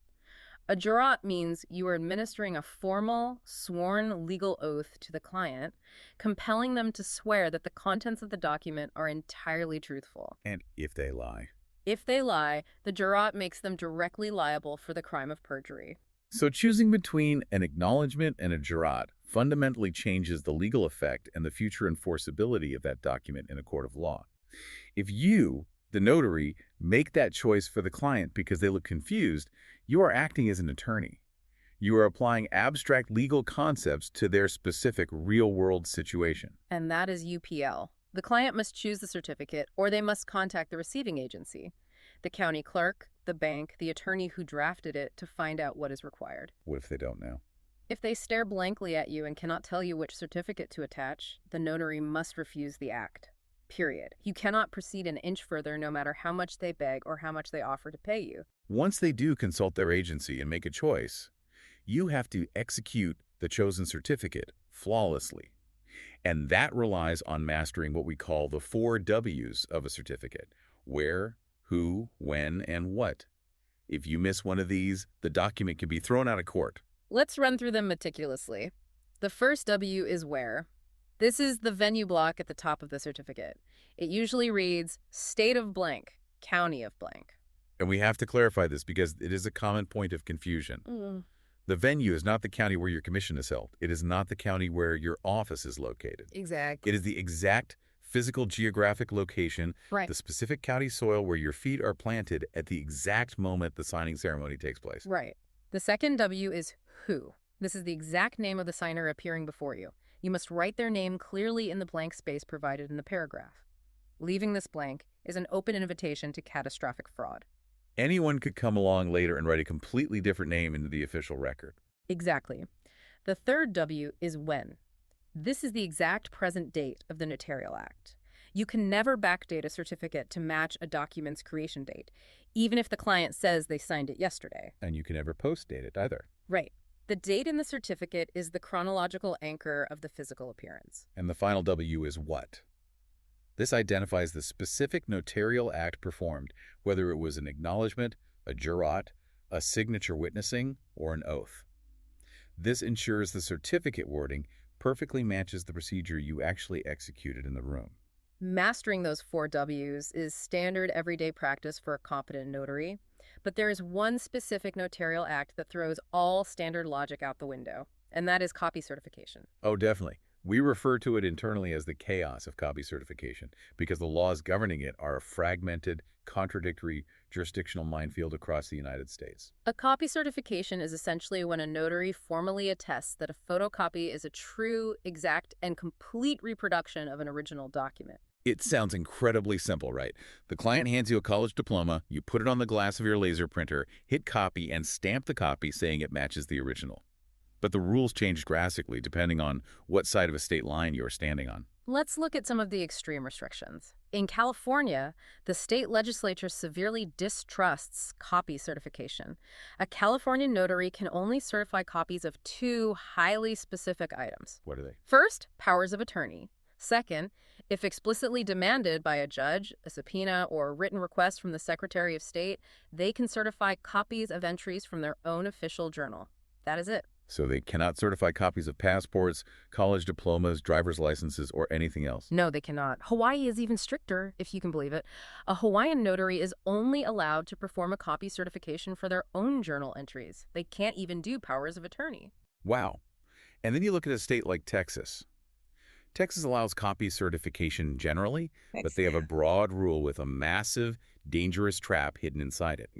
A jurat means you are administering a formal, sworn legal oath to the client, compelling them to swear that the contents of the document are entirely truthful. And if they lie? If they lie, the jurat makes them directly liable for the crime of perjury. So choosing between an acknowledgement and a jurat fundamentally changes the legal effect and the future enforceability of that document in a court of law. If you, the notary, make that choice for the client because they look confused, you are acting as an attorney. You are applying abstract legal concepts to their specific real-world situation. And that is UPL. The client must choose the certificate, or they must contact the receiving agency, the county clerk, the bank, the attorney who drafted it, to find out what is required. What if they don't know? If they stare blankly at you and cannot tell you which certificate to attach, the notary must refuse the act. Period. You cannot proceed an inch further no matter how much they beg or how much they offer to pay you. Once they do consult their agency and make a choice, you have to execute the chosen certificate flawlessly. And that relies on mastering what we call the 4 W's of a certificate: where, who, when, and what. If you miss one of these, the document can be thrown out of court. Let's run through them meticulously. The first W is where. This is the venue block at the top of the certificate. It usually reads State of blank, County of blank. And we have to clarify this because it is a common point of confusion. The venue is not the county where your commission is held. It is not the county where your office is located. Exactly. It is the exact physical geographic location, Right. the specific county soil where your feet are planted at the exact moment the signing ceremony takes place. Right. The second W is who. This is the exact name of the signer appearing before you. You must write their name clearly in the blank space provided in the paragraph. Leaving this blank is an open invitation to catastrophic fraud. Anyone could come along later and write a completely different name into the official record. Exactly. The third W is when. This is the exact present date of the Notarial Act. You can never backdate a certificate to match a document's creation date, even if the client says they signed it yesterday. And you can never post-date it either. Right. The date in the certificate is the chronological anchor of the physical appearance. And the final W is what? This identifies the specific notarial act performed, whether it was an acknowledgement, a jurat, a signature witnessing, or an oath. This ensures the certificate wording perfectly matches the procedure you actually executed in the room. Mastering those 4 W's is standard everyday practice for a competent notary, but there is one specific notarial act that throws all standard logic out the window, and that is copy certification. Oh, definitely. We refer to it internally as the chaos of copy certification because the laws governing it are a fragmented, contradictory, jurisdictional minefield across the United States. A copy certification is essentially when a notary formally attests that a photocopy is a true, exact, and complete reproduction of an original document. It sounds incredibly simple, right? The client hands you a college diploma, you put it on the glass of your laser printer, hit copy, and stamp the copy saying it matches the original. But the rules change drastically depending on what side of a state line you're standing on. Let's look at some of the extreme restrictions. In California, the state legislature severely distrusts copy certification. A California notary can only certify copies of 2 highly specific items. What are they? First, powers of attorney. Second, if explicitly demanded by a judge, a subpoena, or a written request from the Secretary of State, they can certify copies of entries from their own official journal. That is it. So they cannot certify copies of passports, college diplomas, driver's licenses, or anything else. No, they cannot. Hawaii is even stricter, if you can believe it. A Hawaiian notary is only allowed to perform a copy certification for their own journal entries. They can't even do powers of attorney. Wow. And then you look at a state like Texas. Texas allows copy certification generally, but they have a broad rule with a massive, dangerous trap hidden inside it.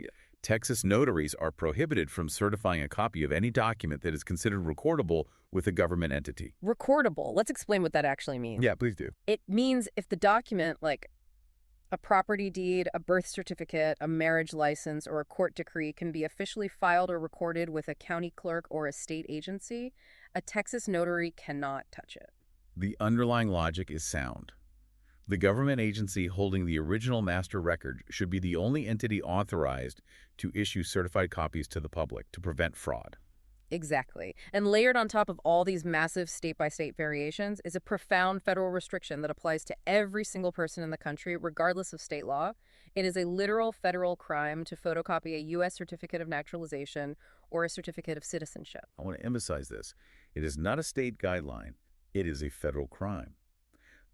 Texas notaries are prohibited from certifying a copy of any document that is considered recordable with a government entity. Recordable. Let's explain what that actually means. Yeah, please do. It means if the document, like a property deed, a birth certificate, a marriage license, or a court decree, can be officially filed or recorded with a county clerk or a state agency, a Texas notary cannot touch it. The underlying logic is sound. The government agency holding the original master record should be the only entity authorized to issue certified copies to the public to prevent fraud. Exactly. And layered on top of all these massive state-by-state variations is a profound federal restriction that applies to every single person in the country, regardless of state law. It is a literal federal crime to photocopy a U.S. certificate of naturalization or a certificate of citizenship. I want to emphasize this. It is not a state guideline. It is a federal crime.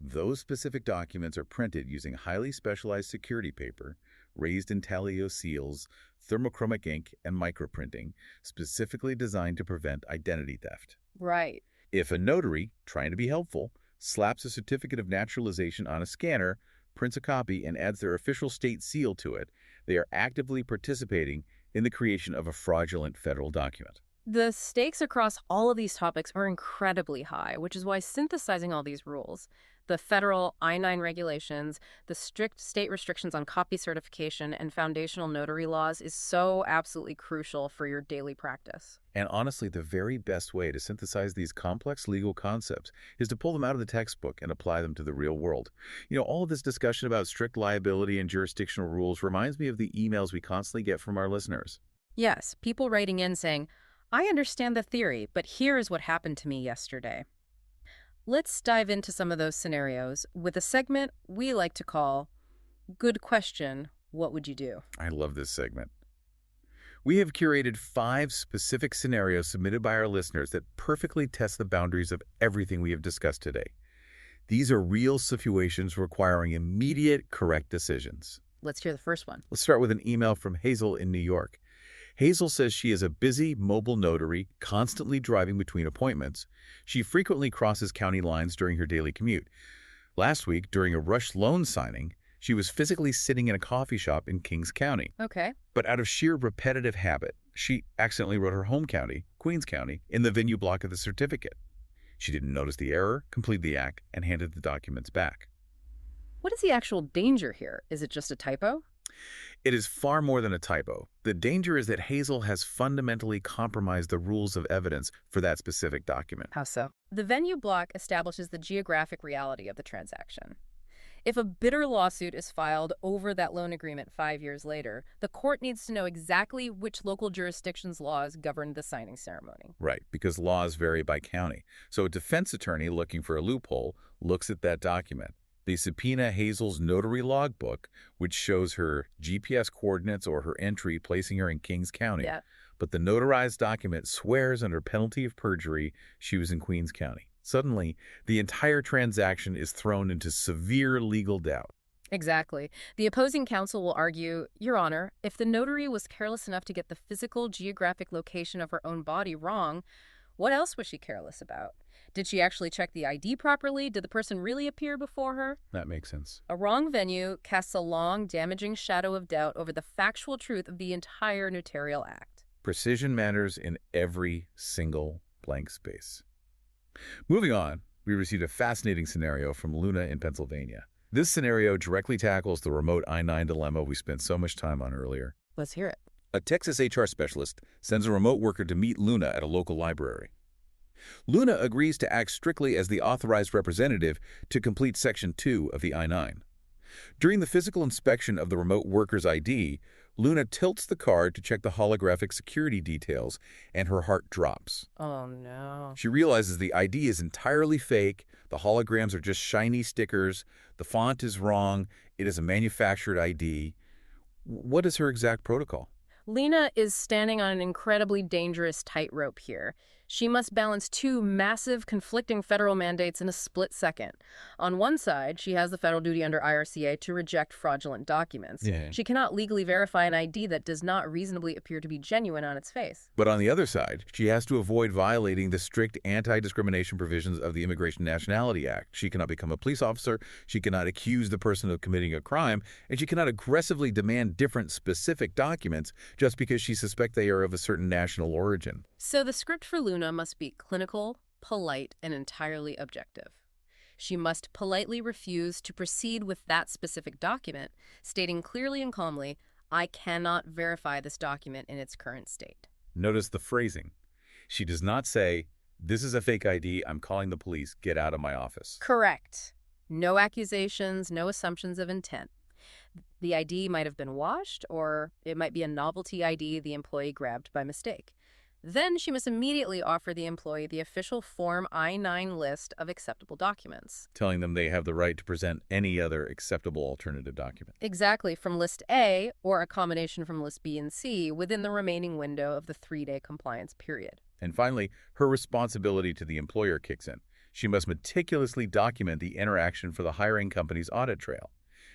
Those specific documents are printed using highly specialized security paper, raised intaglio seals, thermochromic ink, and microprinting, specifically designed to prevent identity theft. Right. If a notary, trying to be helpful, slaps a certificate of naturalization on a scanner, prints a copy, and adds their official state seal to it, they are actively participating in the creation of a fraudulent federal document. The stakes across all of these topics are incredibly high, which is why synthesizing all these rules, the federal I-9 regulations, the strict state restrictions on copy certification, and foundational notary laws is so absolutely crucial for your daily practice. And honestly, the very best way to synthesize these complex legal concepts is to pull them out of the textbook and apply them to the real world. You know, all of this discussion about strict liability and jurisdictional rules reminds me of the emails we constantly get from our listeners. Yes, people writing in saying, I understand the theory, but here is what happened to me yesterday. Let's dive into some of those scenarios with a segment we like to call Good Question, What Would You Do? I love this segment. We have curated 5 specific scenarios submitted by our listeners that perfectly test the boundaries of everything we have discussed today. These are real situations requiring immediate, correct decisions. Let's hear the first one. Let's start with an email from Hazel in New York. Hazel says she is a busy mobile notary, constantly driving between appointments. She frequently crosses county lines during her daily commute. Last week, during a rushed loan signing, she was physically sitting in a coffee shop in Kings County. Okay. But out of sheer repetitive habit, she accidentally wrote her home county, Queens County, in the venue block of the certificate. She didn't notice the error, completed the act, and handed the documents back. What is the actual danger here? Is it just a typo? It is far more than a typo. The danger is that Hazel has fundamentally compromised the rules of evidence for that specific document. How so? The venue block establishes the geographic reality of the transaction. If a bitter lawsuit is filed over that loan agreement 5 years later, the court needs to know exactly which local jurisdiction's laws govern the signing ceremony. Right, because laws vary by county. So a defense attorney looking for a loophole looks at that document. They subpoena Hazel's notary logbook, which shows her GPS coordinates or her entry placing her in Kings County. Yeah. But the notarized document swears under penalty of perjury she was in Queens County. Suddenly, the entire transaction is thrown into severe legal doubt. Exactly. The opposing counsel will argue, Your Honor, if the notary was careless enough to get the physical geographic location of her own body wrong, what else was she careless about? Did she actually check the ID properly? Did the person really appear before her? That makes sense. A wrong venue casts a long, damaging shadow of doubt over the factual truth of the entire notarial act. Precision matters in every single blank space. Moving on, we received a fascinating scenario from Luna in Pennsylvania. This scenario directly tackles the remote I-9 dilemma we spent so much time on earlier. Let's hear it. A Texas HR specialist sends a remote worker to meet Luna at a local library. Luna agrees to act strictly as the authorized representative to complete Section 2 of the I-9. During the physical inspection of the remote worker's ID, Luna tilts the card to check the holographic security details, and her heart drops. Oh, no. She realizes the ID is entirely fake, the holograms are just shiny stickers, the font is wrong, it is a manufactured ID. What is her exact protocol? Lena is standing on an incredibly dangerous tightrope here. She must balance 2 massive, conflicting federal mandates in a split second. On one side, she has the federal duty under IRCA to reject fraudulent documents. She cannot legally verify an ID that does not reasonably appear to be genuine on its face. But on the other side, she has to avoid violating the strict anti-discrimination provisions of the Immigration Nationality Act. She cannot become a police officer, she cannot accuse the person of committing a crime, and she cannot aggressively demand different specific documents just because she suspects they are of a certain national origin. So the script for Luna must be clinical, polite, and entirely objective. She must politely refuse to proceed with that specific document, stating clearly and calmly, I cannot verify this document in its current state. Notice the phrasing. She does not say, this is a fake ID, I'm calling the police, get out of my office. Correct. No accusations, no assumptions of intent. The ID might have been washed, or it might be a novelty ID the employee grabbed by mistake. Then she must immediately offer the employee the official Form I-9 list of acceptable documents. Telling them they have the right to present any other acceptable alternative document. Exactly, from List A, or a combination from List B and C, within the remaining window of the 3-day compliance period. And finally, her responsibility to the employer kicks in. She must meticulously document the interaction for the hiring company's audit trail.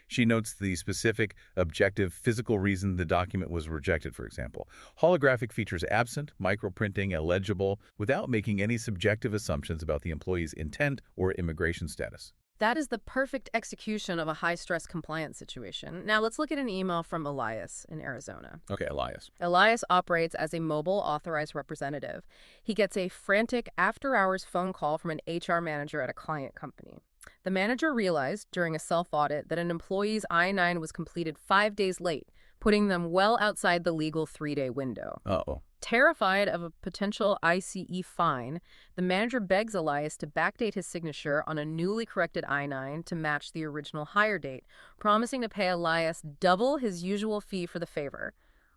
She notes the specific, objective, physical reason the document was rejected, for example. Holographic features absent, microprinting illegible, without making any subjective assumptions about the employee's intent or immigration status. That is the perfect execution of a high-stress compliance situation. Now let's look at an email from Elias in Arizona. Okay, Elias. Elias operates as a mobile authorized representative. He gets a frantic after-hours phone call from an HR manager at a client company. The manager realized during a self-audit that an employee's I-9 was completed 5 days late, putting them well outside the legal 3-day window. Uh-oh. Terrified of a potential ICE fine, the manager begs Elias to backdate his signature on a newly corrected I-9 to match the original hire date, promising to pay Elias double his usual fee for the favor.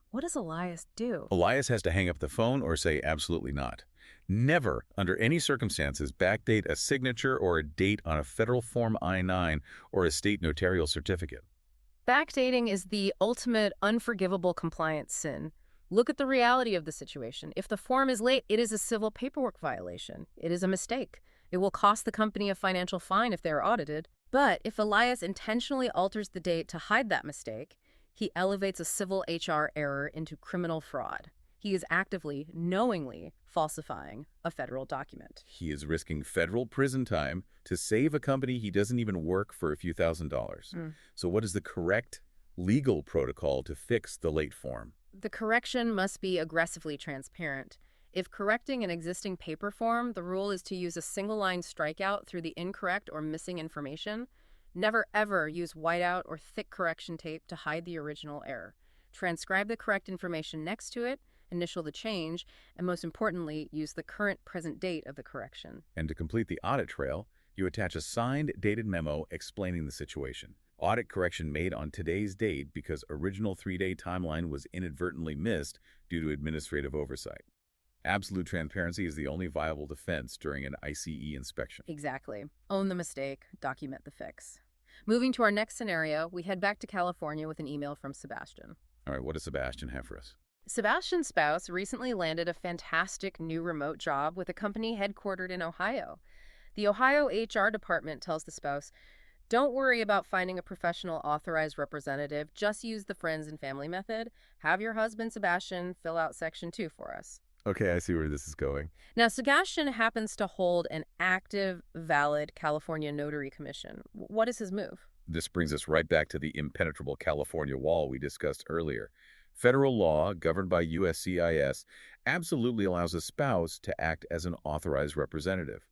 What does Elias do? Elias has to hang up the phone or say absolutely not. Never, under any circumstances, backdate a signature or a date on a federal Form I-9 or a state notarial certificate. Backdating is the ultimate unforgivable compliance sin. Look at the reality of the situation. If the form is late, it is a civil paperwork violation. It is a mistake. It will cost the company a financial fine if they are audited. But if Elias intentionally alters the date to hide that mistake, he elevates a civil HR error into criminal fraud. He is actively, knowingly falsifying a federal document. He is risking federal prison time to save a company he doesn't even work for a few $1,000s. So what is the correct legal protocol to fix the late form? The correction must be aggressively transparent. If correcting an existing paper form, the rule is to use a single-line strikeout through the incorrect or missing information. Never, ever use whiteout or thick correction tape to hide the original error. Transcribe the correct information next to it, initial the change, and most importantly, use the current present date of the correction. And to complete the audit trail, you attach a signed, dated memo explaining the situation. Audit correction made on today's date because original 3-day timeline was inadvertently missed due to administrative oversight. Absolute transparency is the only viable defense during an ICE inspection. Exactly. Own the mistake, document the fix. Moving to our next scenario, we head back to California with an email from Sebastian. All right, what does Sebastian have for us? Sebastian's spouse recently landed a fantastic new remote job with a company headquartered in Ohio. The Ohio HR department tells the spouse, "Don't worry about finding a professional authorized representative. Just use the friends and family method. Have your husband, Sebastian, fill out Section 2 for us." Okay, I see where this is going. Now, Sebastian happens to hold an active, valid California notary commission. What is his move? This brings us right back to the impenetrable California wall we discussed earlier. Federal law, governed by USCIS, absolutely allows a spouse to act as an authorized representative.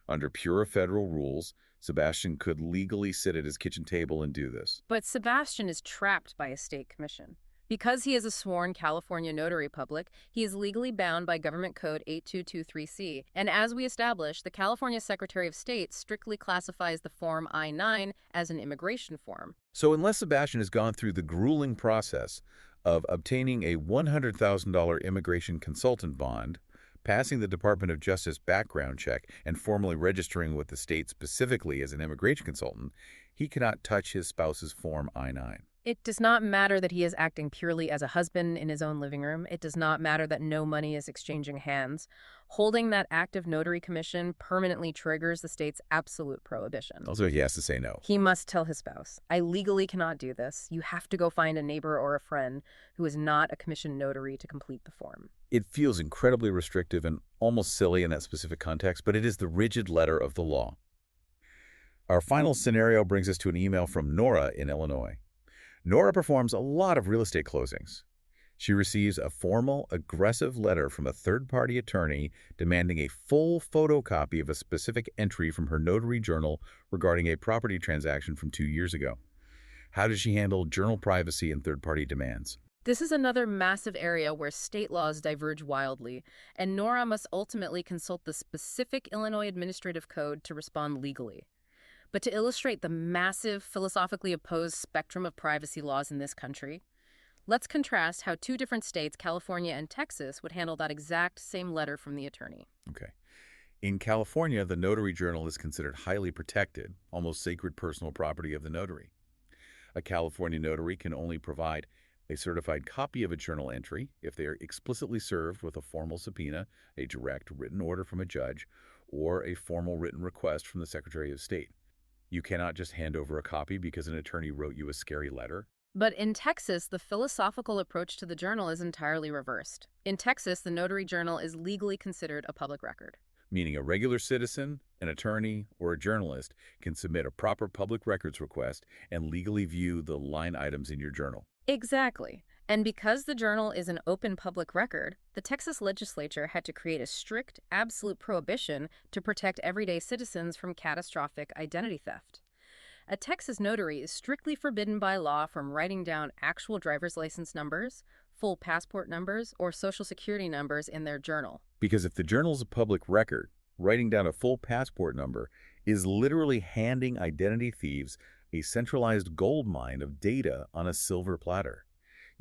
Under pure federal rules, Sebastian could legally sit at his kitchen table and do this. But Sebastian is trapped by a state commission. Because he is a sworn California notary public, he is legally bound by Government Code 8223C. And as we established, the California Secretary of State strictly classifies the Form I-9 as an immigration form. So unless Sebastian has gone through the grueling process of obtaining a $100,000 immigration consultant bond, passing the Department of Justice background check, and formally registering with the state specifically as an immigration consultant, he cannot touch his spouse's Form I-9. It does not matter that he is acting purely as a husband in his own living room. It does not matter that no money is exchanging hands. Holding that active notary commission permanently triggers the state's absolute prohibition. Also, he has to say no. He must tell his spouse, "I legally cannot do this. You have to go find a neighbor or a friend who is not a commissioned notary to complete the form." It feels incredibly restrictive and almost silly in that specific context, but it is the rigid letter of the law. Our final scenario brings us to an email from Nora in Illinois. Nora performs a lot of real estate closings. She receives a formal, aggressive letter from a third-party attorney demanding a full photocopy of a specific entry from her notary journal regarding a property transaction from 2 years ago. How does she handle journal privacy and third-party demands? This is another massive area where state laws diverge wildly, and Nora must ultimately consult the specific Illinois Administrative Code to respond legally. But to illustrate the massive, philosophically opposed spectrum of privacy laws in this country, let's contrast how 2 different states, California and Texas, would handle that exact same letter from the attorney. Okay. In California, the notary journal is considered highly protected, almost sacred personal property of the notary. A California notary can only provide a certified copy of a journal entry if they are explicitly served with a formal subpoena, a direct written order from a judge, or a formal written request from the Secretary of State. You cannot just hand over a copy because an attorney wrote you a scary letter. But in Texas, the philosophical approach to the journal is entirely reversed. In Texas, the notary journal is legally considered a public record. Meaning a regular citizen, an attorney, or a journalist can submit a proper public records request and legally view the line items in your journal. Exactly. And because the journal is an open public record, the Texas legislature had to create a strict, absolute prohibition to protect everyday citizens from catastrophic identity theft. A Texas notary is strictly forbidden by law from writing down actual driver's license numbers, full passport numbers, or social security numbers in their journal. Because if the journal is a public record, writing down a full passport number is literally handing identity thieves a centralized gold mine of data on a silver platter.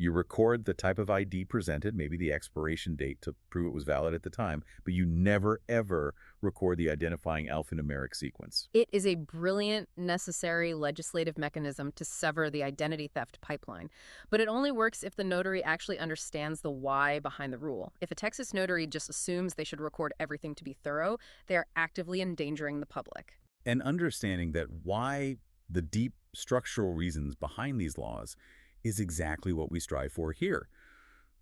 You record the type of ID presented, maybe the expiration date to prove it was valid at the time, but you never, ever record the identifying alphanumeric sequence. It is a brilliant, necessary legislative mechanism to sever the identity theft pipeline. But it only works if the notary actually understands the why behind the rule. If a Texas notary just assumes they should record everything to be thorough, they are actively endangering the public. And understanding that why the deep structural reasons behind these laws is exactly what we strive for here.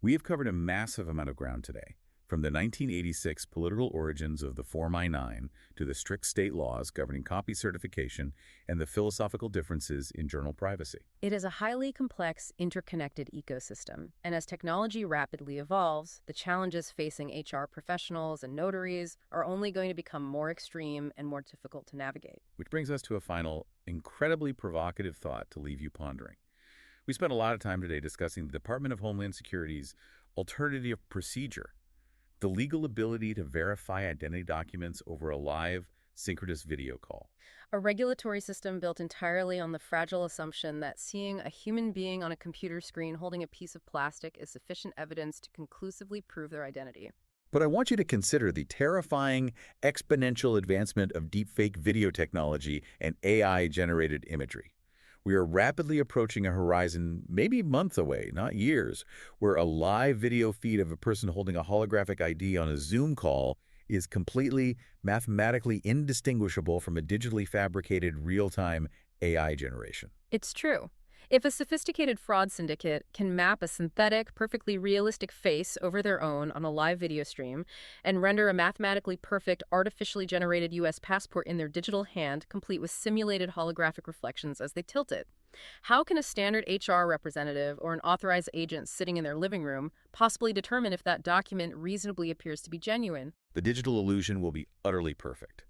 We have covered a massive amount of ground today, from the 1986 political origins of the Form I-9 to the strict state laws governing copy certification and the philosophical differences in journal privacy. It is a highly complex, interconnected ecosystem, and as technology rapidly evolves, the challenges facing HR professionals and notaries are only going to become more extreme and more difficult to navigate. Which brings us to a final, incredibly provocative thought to leave you pondering. We spent a lot of time today discussing the Department of Homeland Security's alternative procedure, the legal ability to verify identity documents over a live, synchronous video call. A regulatory system built entirely on the fragile assumption that seeing a human being on a computer screen holding a piece of plastic is sufficient evidence to conclusively prove their identity. But I want you to consider the terrifying exponential advancement of deepfake video technology and AI-generated imagery. We are rapidly approaching a horizon, maybe months away, not years, where a live video feed of a person holding a holographic ID on a Zoom call is completely mathematically indistinguishable from a digitally fabricated real-time AI generation. It's true. If a sophisticated fraud syndicate can map a synthetic, perfectly realistic face over their own on a live video stream and render a mathematically perfect, artificially generated U.S. passport in their digital hand, complete with simulated holographic reflections as they tilt it, how can a standard HR representative or an authorized agent sitting in their living room possibly determine if that document reasonably appears to be genuine? The digital illusion will be utterly perfect.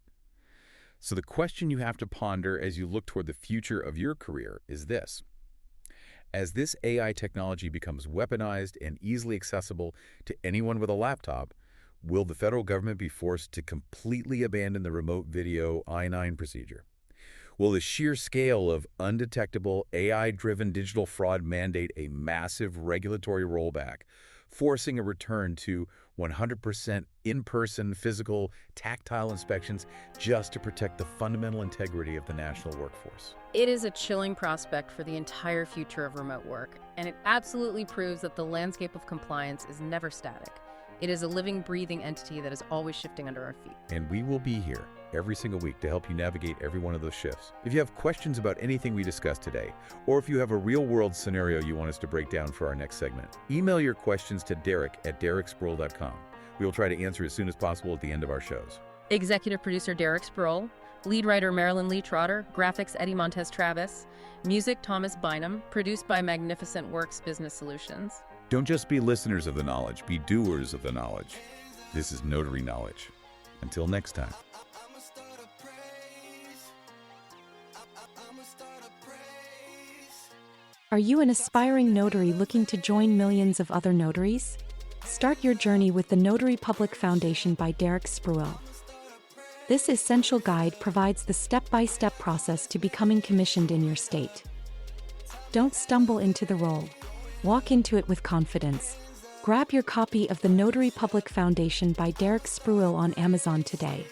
So the question you have to ponder as you look toward the future of your career is this. As this AI technology becomes weaponized and easily accessible to anyone with a laptop, will the federal government be forced to completely abandon the remote video I-9 procedure? Will the sheer scale of undetectable AI-driven digital fraud mandate a massive regulatory rollback, forcing a return to 100% in-person, physical, tactile inspections just to protect the fundamental integrity of the national workforce? It is a chilling prospect for the entire future of remote work, and it absolutely proves that the landscape of compliance is never static. It is a living, breathing entity that is always shifting under our feet. And we will be here every single week to help you navigate every one of those shifts. If you have questions about anything we discussed today, or if you have a real-world scenario you want us to break down for our next segment, email your questions to Derek@DerekSproul.com. We will try to answer as soon as possible at the end of our shows. Executive producer Derek Sproul, lead writer Marylyn Lee Trotter, graphics Eddie Montes Travis, music Thomas Bynum, produced by Magnificent Works Business Solutions. Don't just be listeners of the knowledge, be doers of the knowledge. This is Notary Knowledge. Until next time. Are you an aspiring notary looking to join millions of other notaries? Start your journey with the Notary Public Foundation by Derek Sproul. This essential guide provides the step-by-step process to becoming commissioned in your state. Don't stumble into the role. Walk into it with confidence. Grab your copy of the Notary Public Foundation by Derek Sproul on Amazon today.